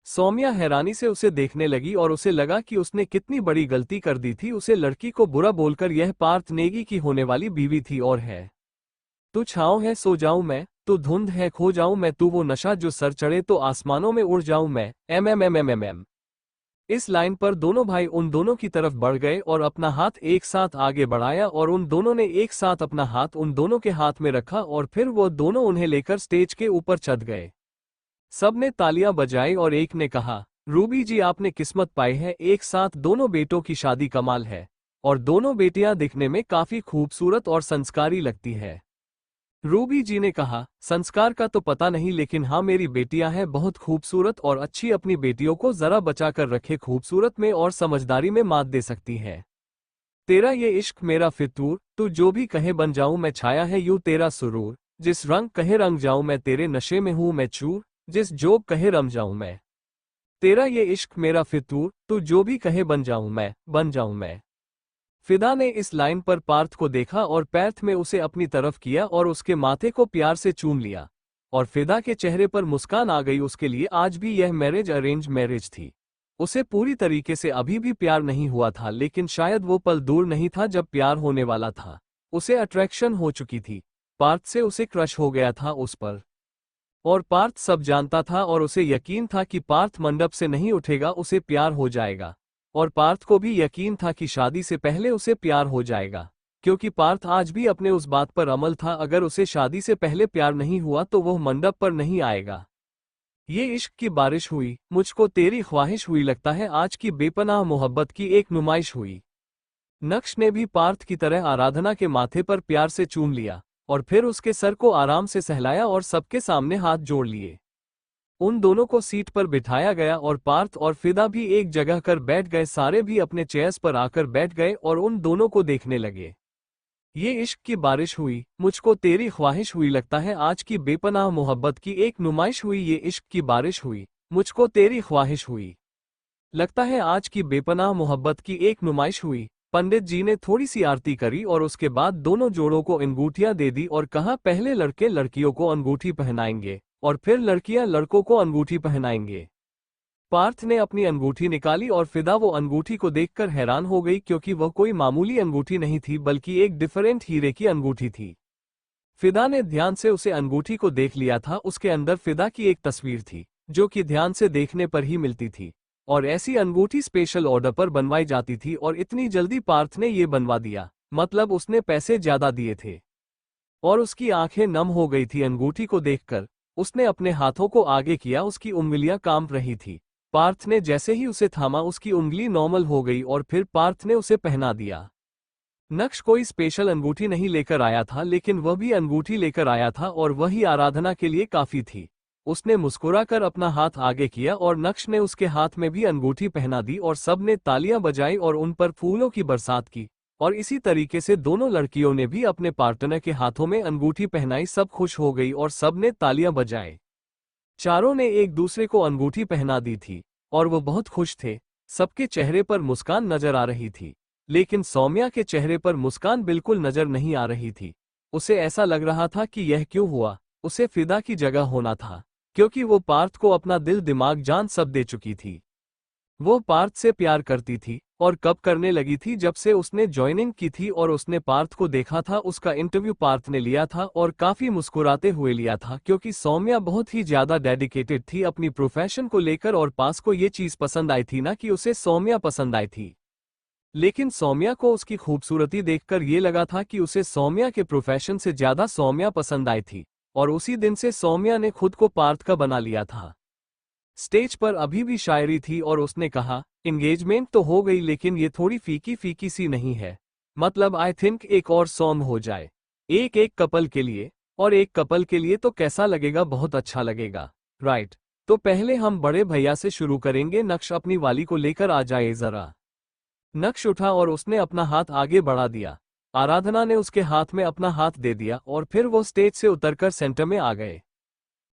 सौम्या हैरानी से उसे देखने लगी और उसे लगा कि उसने कितनी बड़ी गलती कर दी थी। उसे लड़की को बुरा बोलकर। यह पार्थ नेगी की होने वाली बीवी थी और है। तू छाँव है सो जाऊं मैं, तू धुंध है खो जाऊं मैं, तू वो नशा जो सर चढ़े तो आसमानों में उड़ जाऊं मैं। एम। इस लाइन पर दोनों भाई उन दोनों की तरफ बढ़ गए और अपना हाथ एक साथ आगे बढ़ाया और उन दोनों ने एक साथ अपना हाथ उन दोनों के हाथ में रखा और फिर वो दोनों उन्हें लेकर स्टेज के ऊपर चढ़ गए। सबने तालियां बजाई और एक ने कहा, रूबी जी आपने किस्मत पाई है, एक साथ दोनों बेटों की शादी कमाल है। और दोनों बेटियां दिखने में काफी खूबसूरत और संस्कारी लगती है। रूबी जी ने कहा, संस्कार का तो पता नहीं लेकिन हाँ मेरी बेटियां हैं बहुत खूबसूरत और अच्छी। अपनी बेटियों को जरा बचा कर रखे, खूबसूरत में और समझदारी में मात दे सकती है। तेरा ये इश्क मेरा फितूर, तू जो भी कहे बन जाऊं मैं, छाया है यूं तेरा सुरूर। जिस रंग कहे रंग जाऊं मैं, तेरे नशे में हूं मैं चूर। जिस जोग कहे रम जाऊं मैं, तेरा ये इश्क मेरा फितूर, तू जो भी कहे बन जाऊं मैं, बन जाऊं मैं। फिदा ने इस लाइन पर पार्थ को देखा और पैर्थ में उसे अपनी तरफ किया और उसके माथे को प्यार से चूम लिया। और फिदा के चेहरे पर मुस्कान आ गई। उसके लिए आज भी यह मैरिज अरेंज मैरिज थी। उसे पूरी तरीके से अभी भी प्यार नहीं हुआ था, लेकिन शायद वो पल दूर नहीं था जब प्यार होने वाला था। उसे अट्रैक्शन हो चुकी थी। पार्थ से उसे क्रश हो गया था उस पर। और पार्थ सब जानता था और उसे यकीन था कि पार्थ मंडप से नहीं उठेगा, उसे प्यार हो जाएगा। और पार्थ को भी यकीन था कि शादी से पहले उसे प्यार हो जाएगा, क्योंकि पार्थ आज भी अपने उस बात पर अमल था, अगर उसे शादी से पहले प्यार नहीं हुआ तो वह मंडप पर नहीं आएगा। ये इश्क की बारिश हुई, मुझको तेरी ख्वाहिश हुई, लगता है आज की बेपनाह मोहब्बत की एक नुमाइश हुई। नक्श ने भी पार्थ की तरह आराधना के माथे पर प्यार से चूम लिया और फिर उसके सर को आराम से सहलाया और सबके सामने हाथ जोड़ लिए। उन दोनों को सीट पर बिठाया गया और पार्थ और फिदा भी एक जगह कर बैठ गए। सारे भी अपने चेयर्स पर आकर बैठ गए और उन दोनों को देखने लगे। ये इश्क की बारिश हुई, मुझको तेरी ख्वाहिश हुई, लगता है आज की बेपनाह मोहब्बत की एक नुमाइश हुई। ये इश्क की बारिश हुई, मुझको तेरी ख्वाहिश हुई, लगता है आज की बेपनाह मोहब्बत की एक नुमाइश हुई। पंडित जी ने थोड़ी सी आरती करी और उसके बाद दोनों जोड़ों को अंगूठियां दे दी और कहा, पहले लड़के लड़कियों को अंगूठी पहनाएंगे और फिर लड़कियां लड़कों को अंगूठी पहनाएंगे। पार्थ ने अपनी अंगूठी निकाली और फिदा वो अंगूठी को देखकर हैरान हो गई, क्योंकि वह कोई मामूली अंगूठी नहीं थी बल्कि एक डिफरेंट हीरे की अंगूठी थी। फिदा ने ध्यान से उसे अंगूठी को देख लिया था। उसके अंदर फिदा की एक तस्वीर थी जो कि ध्यान से देखने पर ही मिलती थी और ऐसी अंगूठी स्पेशल ऑर्डर पर बनवाई जाती थी और इतनी जल्दी पार्थ ने ये बनवा दिया, मतलब उसने पैसे ज्यादा दिए थे। और उसकी आंखें नम हो गई थी अंगूठी को देखकर। उसने अपने हाथों को आगे किया, उसकी उंगलियां कांप रही थी। पार्थ ने जैसे ही उसे थामा उसकी उंगली नॉर्मल हो गई और फिर पार्थ ने उसे पहना दिया। नक्श कोई स्पेशल अंगूठी नहीं लेकर आया था, लेकिन वह भी अंगूठी लेकर आया था और वही आराधना के लिए काफी थी। उसने मुस्कुराकर अपना हाथ आगे किया और नक्श ने उसके हाथ में भी अंगूठी पहना दी और सबने तालियां बजाई और उन पर फूलों की बरसात की। और इसी तरीके से दोनों लड़कियों ने भी अपने पार्टनर के हाथों में अंगूठी पहनाई। सब खुश हो गई और सबने तालियां बजाई। चारों ने एक दूसरे को अंगूठी पहना दी थी और वो बहुत खुश थे। सबके चेहरे पर मुस्कान नजर आ रही थी, लेकिन सौम्या के चेहरे पर मुस्कान बिल्कुल नजर नहीं आ रही थी। उसे ऐसा लग रहा था कि यह क्यों हुआ, उसे फिदा की जगह होना था, क्योंकि वो पार्थ को अपना दिल दिमाग जान सब दे चुकी थी। वो पार्थ से प्यार करती थी और कब करने लगी थी, जब से उसने ज्वाइनिंग की थी और उसने पार्थ को देखा था। उसका इंटरव्यू पार्थ ने लिया था और काफी मुस्कुराते हुए लिया था, क्योंकि सौम्या बहुत ही ज्यादा डेडिकेटेड थी अपनी प्रोफेशन को लेकर और पास को ये चीज पसंद आई थी ना कि उसे सौम्या पसंद आई थी। लेकिन सौम्या को उसकी खूबसूरती देखकर ये लगा था कि उसे सौम्या के प्रोफेशन से ज्यादा सौम्या पसंद आई थी और उसी दिन से सौम्या ने खुद को पार्थ का बना लिया था। स्टेज पर अभी भी शायरी थी और उसने कहा, एंगेजमेंट तो हो गई लेकिन ये थोड़ी फीकी फीकी सी नहीं है, मतलब आई थिंक एक और सॉन्ग हो जाए, एक एक कपल के लिए, और एक कपल के लिए तो कैसा लगेगा, बहुत अच्छा लगेगा, राइट। तो पहले हम बड़े भैया से शुरू करेंगे, नक्श अपनी वाली को लेकर आ जाए जरा। नक्श उठा और उसने अपना हाथ आगे बढ़ा दिया। आराधना ने उसके हाथ में अपना हाथ दे दिया और फिर वो स्टेज से उतरकर सेंटर में आ गए।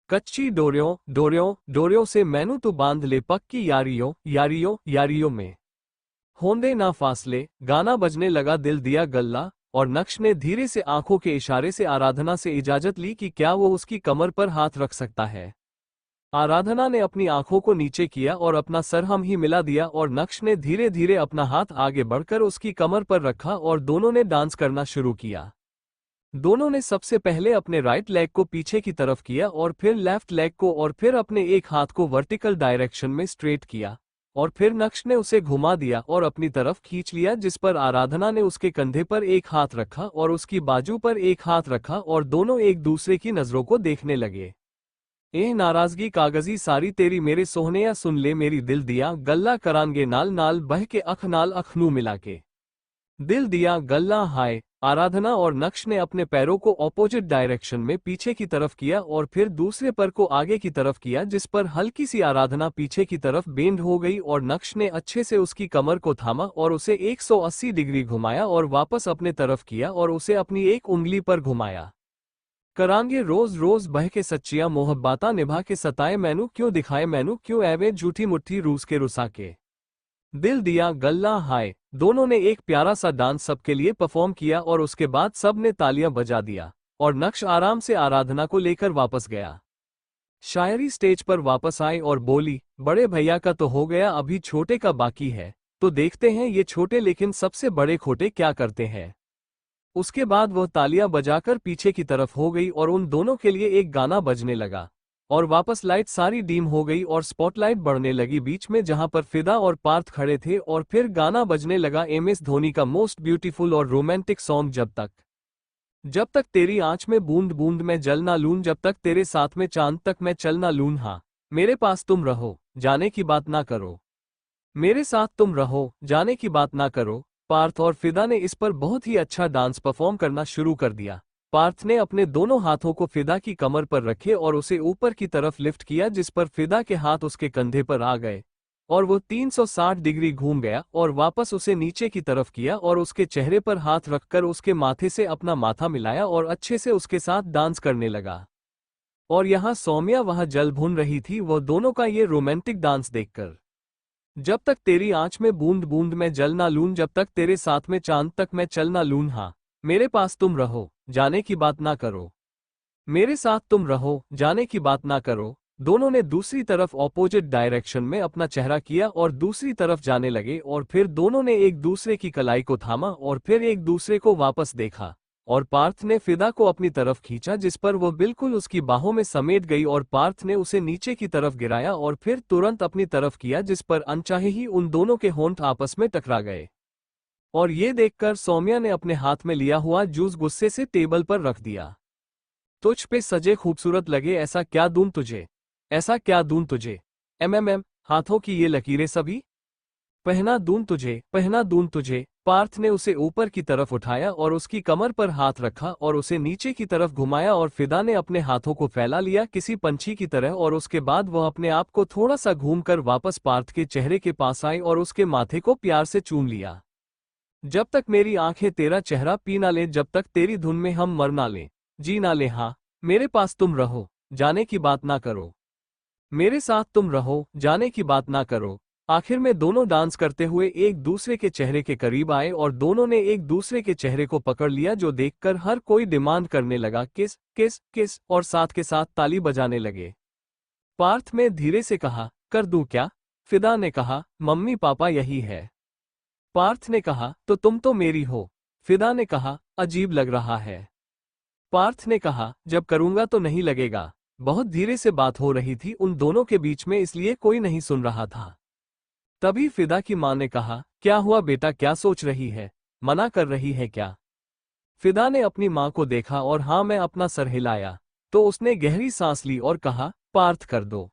कच्ची डोरियों डोरियों डोरियों से मैनू तो बांध ले पक्की यारियों यारियों यारियों में, होंदे ना फासले। गाना बजने लगा, दिल दिया गल्ला, और नक्श ने धीरे से आंखों के इशारे से आराधना से इजाजत ली कि क्या वो उसकी कमर पर हाथ रख सकता है। आराधना ने अपनी आंखों को नीचे किया और अपना सर हम ही मिला दिया और नक्श ने धीरे धीरे अपना हाथ आगे बढ़कर उसकी कमर पर रखा और दोनों ने डांस करना शुरू किया। दोनों ने सबसे पहले अपने राइट लेग को पीछे की तरफ किया और फिर लेफ्ट लेग को और फिर अपने एक हाथ को वर्टिकल डायरेक्शन में स्ट्रेट किया और फिर नक्श ने उसे घुमा दिया और अपनी तरफ खींच लिया, जिस पर आराधना ने उसके कंधे पर एक हाथ रखा और उसकी बाजू पर एक हाथ रखा और दोनों एक दूसरे की नजरों को देखने लगे। एह नाराजगी कागजी सारी तेरी मेरे सोहनिया सुन ले मेरी दिल दिया गल्ला करांगे नाल नाल बह के अख नाल अखनू मिला के। दिल दिया गल्ला हाय। आराधना और नक्श ने अपने पैरों को ऑपोजिट डायरेक्शन में पीछे की तरफ किया और फिर दूसरे पर को आगे की तरफ किया, जिस पर हल्की सी आराधना पीछे की तरफ बेंड हो गई और नक्श ने अच्छे से उसकी कमर को थामा और उसे 180 डिग्री घुमाया और वापस अपने तरफ किया और उसे अपनी एक उंगली पर घुमाया। करांगे रोज रोज बह के सच्चिया मोहब्बाता निभा के सताए मैनू क्यों दिखाए मैनू क्यों एवे झूठी मुट्ठी रूस के रुसा के। दिल दिया गल्ला हाय। दोनों ने एक प्यारा सा डांस सबके लिए परफॉर्म किया और उसके बाद सब ने तालियां बजा दिया और नक्श आराम से आराधना को लेकर वापस गया। शायरी स्टेज पर वापस आई और बोली, बड़े भैया का तो हो गया, अभी छोटे का बाकी है, तो देखते हैं ये छोटे लेकिन सबसे बड़े खोटे क्या करते हैं। उसके बाद वह तालियां बजाकर पीछे की तरफ हो गई और उन दोनों के लिए एक गाना बजने लगा और वापस लाइट सारी डीम हो गई और स्पॉटलाइट बढ़ने लगी बीच में जहां पर फिदा और पार्थ खड़े थे और फिर गाना बजने लगा MS धोनी का मोस्ट ब्यूटीफुल और रोमांटिक सॉन्ग जब तक तेरी आंच में बूंद बूंद में जल ना लूं, जब तक तेरे साथ में चांद तक मैं चल ना लूं, हाँ मेरे पास तुम रहो जाने की बात ना करो, मेरे साथ तुम रहो जाने की बात ना करो। पार्थ और फिदा ने इस पर बहुत ही अच्छा डांस परफॉर्म करना शुरू कर दिया। पार्थ ने अपने दोनों हाथों को फिदा की कमर पर रखे और उसे ऊपर की तरफ लिफ्ट किया, जिस पर फिदा के हाथ उसके कंधे पर आ गए और वो 360 डिग्री घूम गया और वापस उसे नीचे की तरफ किया और उसके चेहरे पर हाथ रखकर उसके माथे से अपना माथा मिलाया और अच्छे से उसके साथ डांस करने लगा। और यहाँ सौम्या वहां जल भून रही थी वो दोनों का ये रोमांटिक डांस देखकर। जब तक तेरी आंच में बूंद बूंद में जल ना लूं, जब तक तेरे साथ में चांद तक मैं चल ना लूं, हाँ मेरे पास तुम रहो जाने की बात ना करो, मेरे साथ तुम रहो जाने की बात ना करो। दोनों ने दूसरी तरफ ऑपोजिट डायरेक्शन में अपना चेहरा किया और दूसरी तरफ जाने लगे और फिर दोनों ने एक दूसरे की कलाई को थामा और फिर एक दूसरे को वापस देखा और पार्थ ने फिदा को अपनी तरफ खींचा, जिस पर वो बिल्कुल उसकी बाहों में समेट गई और पार्थ ने उसे नीचे की तरफ गिराया और फिर तुरंत अपनी तरफ किया, जिस पर अनचाहे ही उन दोनों के होंठ आपस में टकरा गए। और ये देखकर सौम्या ने अपने हाथ में लिया हुआ जूस गुस्से से टेबल पर रख दिया। तुझ पे सजे खूबसूरत लगे, ऐसा क्या दूं तुझे, ऐसा क्या दूं तुझे, हाथों की ये लकीरें सभी पहना दूं तुझे, पहना दूं तुझे। पार्थ ने उसे ऊपर की तरफ उठाया और उसकी कमर पर हाथ रखा और उसे नीचे की तरफ घुमाया और फिदा ने अपने हाथों को फैला लिया किसी पंछी की तरह और उसके बाद वह अपने आप को थोड़ा सा घूमकर वापस पार्थ के चेहरे के पास आई और उसके माथे को प्यार से चूम लिया। जब तक मेरी आंखें तेरा चेहरा पी ना ले, जब तक तेरी धुन में हम मर ना ले, जी ना ले, हाँ मेरे पास तुम रहो जाने की बात ना करो, मेरे साथ तुम रहो जाने की बात ना करो। आखिर में दोनों डांस करते हुए एक दूसरे के चेहरे के करीब आए और दोनों ने एक दूसरे के चेहरे को पकड़ लिया, जो देखकर हर कोई डिमांड करने लगा किस किस किस और साथ के साथ ताली बजाने लगे। पार्थ ने धीरे से कहा, कर दूं क्या? फिदा ने कहा, मम्मी पापा यही है। पार्थ ने कहा, तो तुम तो मेरी हो। फिदा ने कहा, अजीब लग रहा है। पार्थ ने कहा, जब करूंगा तो नहीं लगेगा। बहुत धीरे से बात हो रही थी उन दोनों के बीच में, इसलिए कोई नहीं सुन रहा था। तभी फिदा की मां ने कहा, क्या हुआ बेटा, क्या सोच रही है, मना कर रही है क्या? फिदा ने अपनी मां को देखा और हाँ मैं अपना सर हिलाया, तो उसने गहरी सांस ली और कहा, पार्थ कर दो।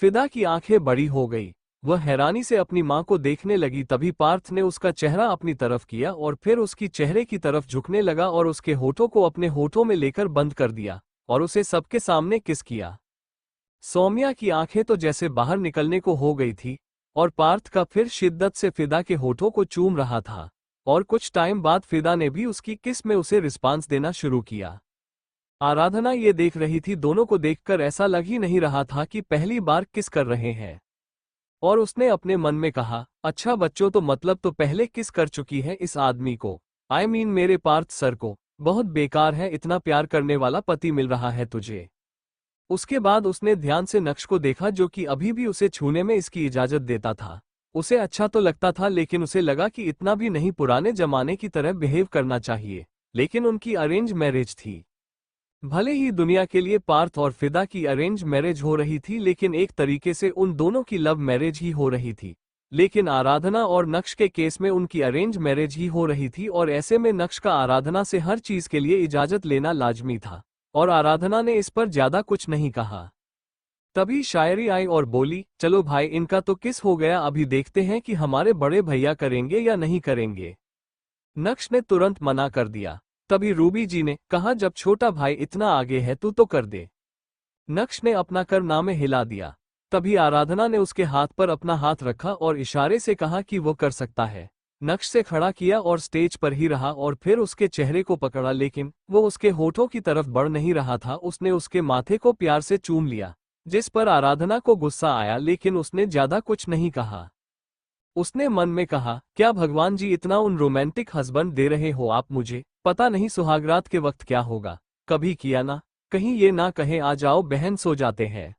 फिदा की आंखें बड़ी हो गई, वह हैरानी से अपनी मां को देखने लगी। तभी पार्थ ने उसका चेहरा अपनी तरफ किया और फिर उसकी चेहरे की तरफ झुकने लगा और उसके होठों को अपने होठों में लेकर बंद कर दिया और उसे सबके सामने किस किया। सौम्या की आंखें तो जैसे बाहर निकलने को हो गई थी और पार्थ का फिर शिद्दत से फिदा के होठों को चूम रहा था और कुछ टाइम बाद फिदा ने भी उसकी किस में उसे रिस्पांस देना शुरू किया। आराधना ये देख रही थी, दोनों को देखकर ऐसा लग ही नहीं रहा था कि पहली बार किस कर रहे हैं। और उसने अपने मन में कहा, अच्छा बच्चों, तो मतलब तो पहले किस कर चुकी है इस आदमी को, I mean मेरे पार्थ सर को। बहुत बेकार है, इतना प्यार करने वाला पति मिल रहा है तुझे। उसके बाद उसने ध्यान से नक्श को देखा जो कि अभी भी उसे छूने में इसकी इजाजत देता था। उसे अच्छा तो लगता था लेकिन उसे लगा कि इतना भी नहीं पुराने जमाने की तरह बिहेव करना चाहिए। लेकिन उनकी अरेंज मैरिज थी। भले ही दुनिया के लिए पार्थ और फिदा की अरेंज मैरिज हो रही थी लेकिन एक तरीके से उन दोनों की लव मैरिज ही हो रही थी। लेकिन आराधना और नक्श के केस में उनकी अरेंज मैरिज ही हो रही थी और ऐसे में नक्श का आराधना से हर चीज के लिए इजाजत लेना लाजमी था। और आराधना ने इस पर ज्यादा कुछ नहीं कहा। तभी शायरी आई और बोली, चलो भाई इनका तो किस हो गया, अभी देखते हैं कि हमारे बड़े भैया करेंगे या नहीं करेंगे। नक्श ने तुरंत मना कर दिया। तभी रूबी जी ने कहा, जब छोटा भाई इतना आगे है तू तो कर दे। नक्श ने अपना करनामे हिला दिया। तभी आराधना ने उसके हाथ पर अपना हाथ रखा और इशारे से कहा कि वो कर सकता है। नक्श से खड़ा किया और स्टेज पर ही रहा और फिर उसके चेहरे को पकड़ा लेकिन वो उसके होठों की तरफ बढ़ नहीं रहा था। उसने उसके माथे को प्यार से चूम लिया, जिस पर आराधना को गुस्सा आया लेकिन उसने ज्यादा कुछ नहीं कहा। उसने मन में कहा, क्या भगवान जी इतना उन रोमांटिक हस्बैंड दे रहे हो आप मुझे, पता नहीं सुहागरात के वक्त क्या होगा। कभी किया ना, कहीं ये ना कहे आ जाओ बहन सो जाते हैं।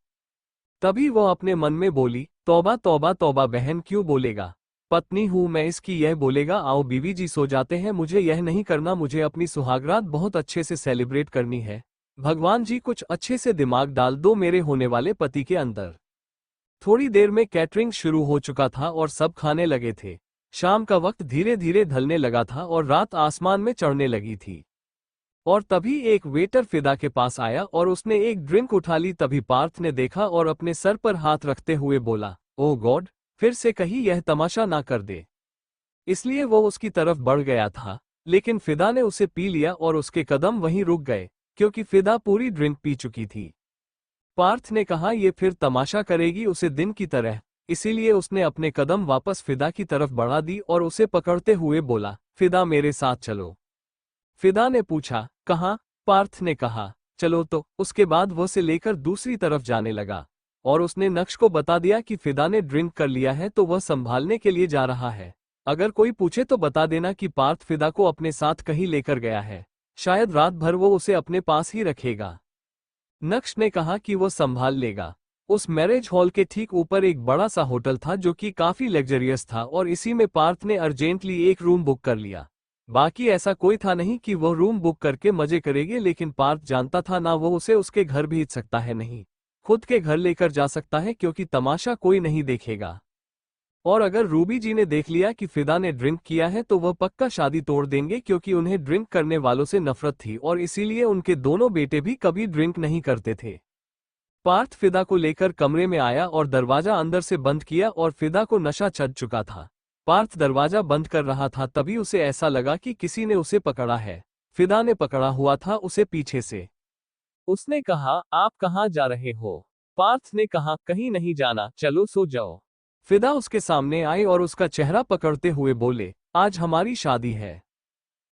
तभी वो अपने मन में बोली, तौबा तौबा तौबा, बहन क्यों बोलेगा, पत्नी हूं मैं इसकी, यह बोलेगा आओ बीवी जी सो जाते हैं। मुझे यह नहीं करना, मुझे अपनी सुहागरात बहुत अच्छे से सेलिब्रेट करनी है। भगवान जी कुछ अच्छे से दिमाग डाल दो मेरे होने वाले पति के अंदर। थोड़ी देर में कैटरिंग शुरू हो चुका था और सब खाने लगे थे। शाम का वक्त धीरे धीरे ढलने लगा था और रात आसमान में चढ़ने लगी थी। और तभी एक वेटर फिदा के पास आया और उसने एक ड्रिंक उठा ली। तभी पार्थ ने देखा और अपने सर पर हाथ रखते हुए बोला, ओह गॉड, फिर से कहीं यह तमाशा ना कर दे। इसलिए वो उसकी तरफ बढ़ गया था लेकिन फिदा ने उसे पी लिया और उसके कदम वहीं रुक गए क्योंकि फिदा पूरी ड्रिंक पी चुकी थी। पार्थ ने कहा, ये फिर तमाशा करेगी उसे दिन की तरह, इसीलिए उसने अपने कदम वापस फिदा की तरफ बढ़ा दी और उसे पकड़ते हुए बोला, फिदा मेरे साथ चलो। फिदा ने पूछा, कहाँ? पार्थ ने कहा, चलो तो। उसके बाद वो से लेकर दूसरी तरफ जाने लगा और उसने नक्श को बता दिया कि फिदा ने ड्रिंक कर लिया है तो वह संभालने के लिए जा रहा है। अगर कोई पूछे तो बता देना कि पार्थ फिदा को अपने साथ कहीं लेकर गया है, शायद रात भर वो उसे अपने पास ही रखेगा। नक्श ने कहा कि वो संभाल लेगा। उस मैरिज हॉल के ठीक ऊपर एक बड़ा सा होटल था जो कि काफी लग्जरियस था और इसी में पार्थ ने अर्जेंटली एक रूम बुक कर लिया। बाकी ऐसा कोई था नहीं कि वो रूम बुक करके मजे करेगी, लेकिन पार्थ जानता था ना वो उसे उसके घर भेज सकता है, नहीं खुद के घर लेकर जा सकता है क्योंकि तमाशा कोई नहीं देखेगा। और अगर रूबी जी ने देख लिया कि फिदा ने ड्रिंक किया है तो वह पक्का शादी तोड़ देंगे क्योंकि उन्हें ड्रिंक करने वालों से नफरत थी और इसीलिए उनके दोनों बेटे भी कभी ड्रिंक नहीं करते थे। पार्थ फिदा को लेकर कमरे में आया और दरवाजा अंदर से बंद किया और फिदा को नशा चढ़ चुका था। पार्थ दरवाजा बंद कर रहा था तभी उसे ऐसा लगा कि किसी ने उसे पकड़ा है। फिदा ने पकड़ा हुआ था उसे पीछे से। उसने कहा, आप कहाँ जा रहे हो? पार्थ ने कहा, कहीं नहीं जाना, चलो सो जाओ। फिदा उसके सामने आई और उसका चेहरा पकड़ते हुए बोले, आज हमारी शादी है।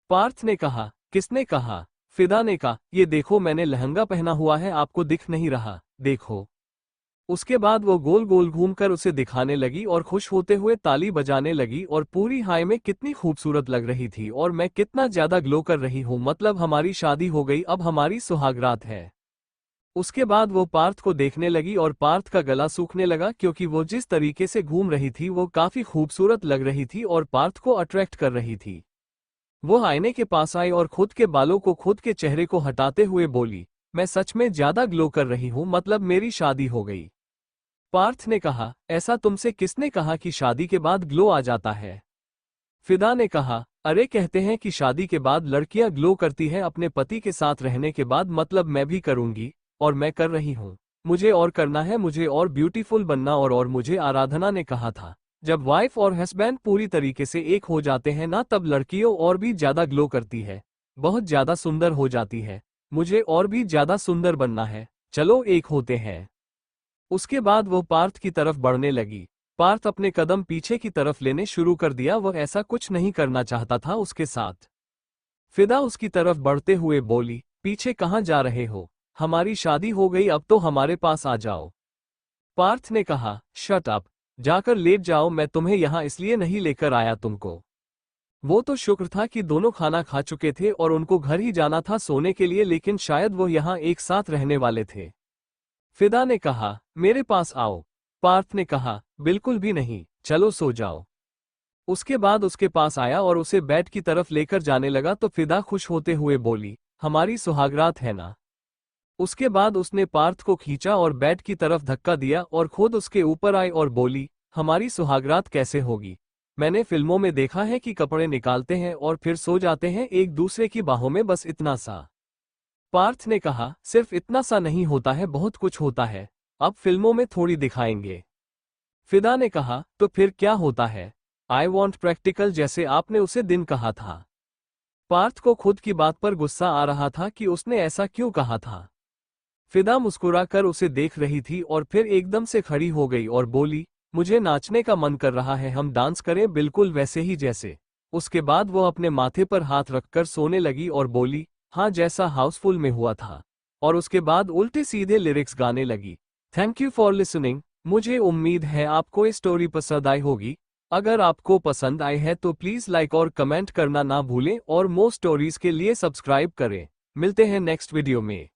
पार्थ ने कहा, किसने कहा? फिदा ने कहा, ये देखो मैंने लहंगा पहना हुआ है, आपको दिख नहीं रहा, देखो। उसके बाद वो गोल गोल घूमकर उसे दिखाने लगी और खुश होते हुए ताली बजाने लगी और पूरी हाय में कितनी खूबसूरत लग रही थी और मैं कितना ज्यादा ग्लो कर रही हूँ, मतलब हमारी शादी हो गई, अब हमारी सुहागरात है। उसके बाद वो पार्थ को देखने लगी और पार्थ का गला सूखने लगा क्योंकि वो जिस तरीके से घूम रही थी वो काफी खूबसूरत लग रही थी और पार्थ को अट्रैक्ट कर रही थी। वो आईने के पास आई और खुद के बालों को खुद के चेहरे को हटाते हुए बोली, मैं सच में ज्यादा ग्लो कर रही हूँ, मतलब मेरी शादी हो गई। पार्थ ने कहा, ऐसा तुमसे किसने कहा कि शादी के बाद ग्लो आ जाता है? फिदा ने कहा, अरे कहते हैं कि शादी के बाद लड़कियां ग्लो करती हैं अपने पति के साथ रहने के बाद, मतलब मैं भी करूंगी और मैं कर रही हूँ। मुझे और करना है, मुझे और ब्यूटीफुल बनना और मुझे आराधना ने कहा था, जब वाइफ और हस्बैंड पूरी तरीके से एक हो जाते हैं ना तब लड़कियों और भी ज्यादा ग्लो करती है, बहुत ज्यादा सुंदर हो जाती है। मुझे और भी ज्यादा सुंदर बनना है, चलो एक होते हैं। उसके बाद वो पार्थ की तरफ बढ़ने लगी। पार्थ अपने कदम पीछे की तरफ लेने शुरू कर दिया, वह ऐसा कुछ नहीं करना चाहता था उसके साथ। फिदा उसकी तरफ बढ़ते हुए बोली, पीछे कहाँ जा रहे हो? हमारी शादी हो गई, अब तो हमारे पास आ जाओ। पार्थ ने कहा, शट अप, जाकर लेट जाओ, मैं तुम्हें यहाँ इसलिए नहीं लेकर आया तुमको। वो तो शुक्र था कि दोनों खाना खा चुके थे और उनको घर ही जाना था सोने के लिए, लेकिन शायद वो यहाँ एक साथ रहने वाले थे। फिदा ने कहा, मेरे पास आओ। पार्थ ने कहा, बिल्कुल भी नहीं, चलो सो जाओ। उसके बाद उसके पास आया और उसे बेड की तरफ लेकर जाने लगा तो फिदा खुश होते हुए बोली, हमारी सुहागरात है ना। उसके बाद उसने पार्थ को खींचा और बेड की तरफ धक्का दिया और खुद उसके ऊपर आई और बोली, हमारी सुहागरात कैसे होगी? मैंने फिल्मों में देखा है कि कपड़े निकालते हैं और फिर सो जाते हैं एक दूसरे की बाहों में, बस इतना सा। पार्थ ने कहा, सिर्फ इतना सा नहीं होता है, बहुत कुछ होता है। अब फिल्मों में थोड़ी दिखाएंगे। फिदा ने कहा, तो फिर क्या होता है? आई वॉन्ट प्रैक्टिकल, जैसे आपने उसे दिन कहा था। पार्थ को खुद की बात पर गुस्सा आ रहा था कि उसने ऐसा क्यों कहा था। फिदा मुस्कुराकर उसे देख रही थी और फिर एकदम से खड़ी हो गई और बोली, मुझे नाचने का मन कर रहा है, हम डांस करें बिल्कुल वैसे ही जैसे। उसके बाद वो अपने माथे पर हाथ रखकर सोने लगी और बोली, हाँ जैसा हाउसफुल में हुआ था। और उसके बाद उल्टे सीधे लिरिक्स गाने लगी। Thank you for listening. मुझे उम्मीद है आपको ये स्टोरी पसंद आई होगी। अगर आपको पसंद आई है तो प्लीज़ लाइक और कमेंट करना ना भूलें और मोर स्टोरीज के लिए सब्सक्राइब करें। मिलते हैं नेक्स्ट वीडियो में।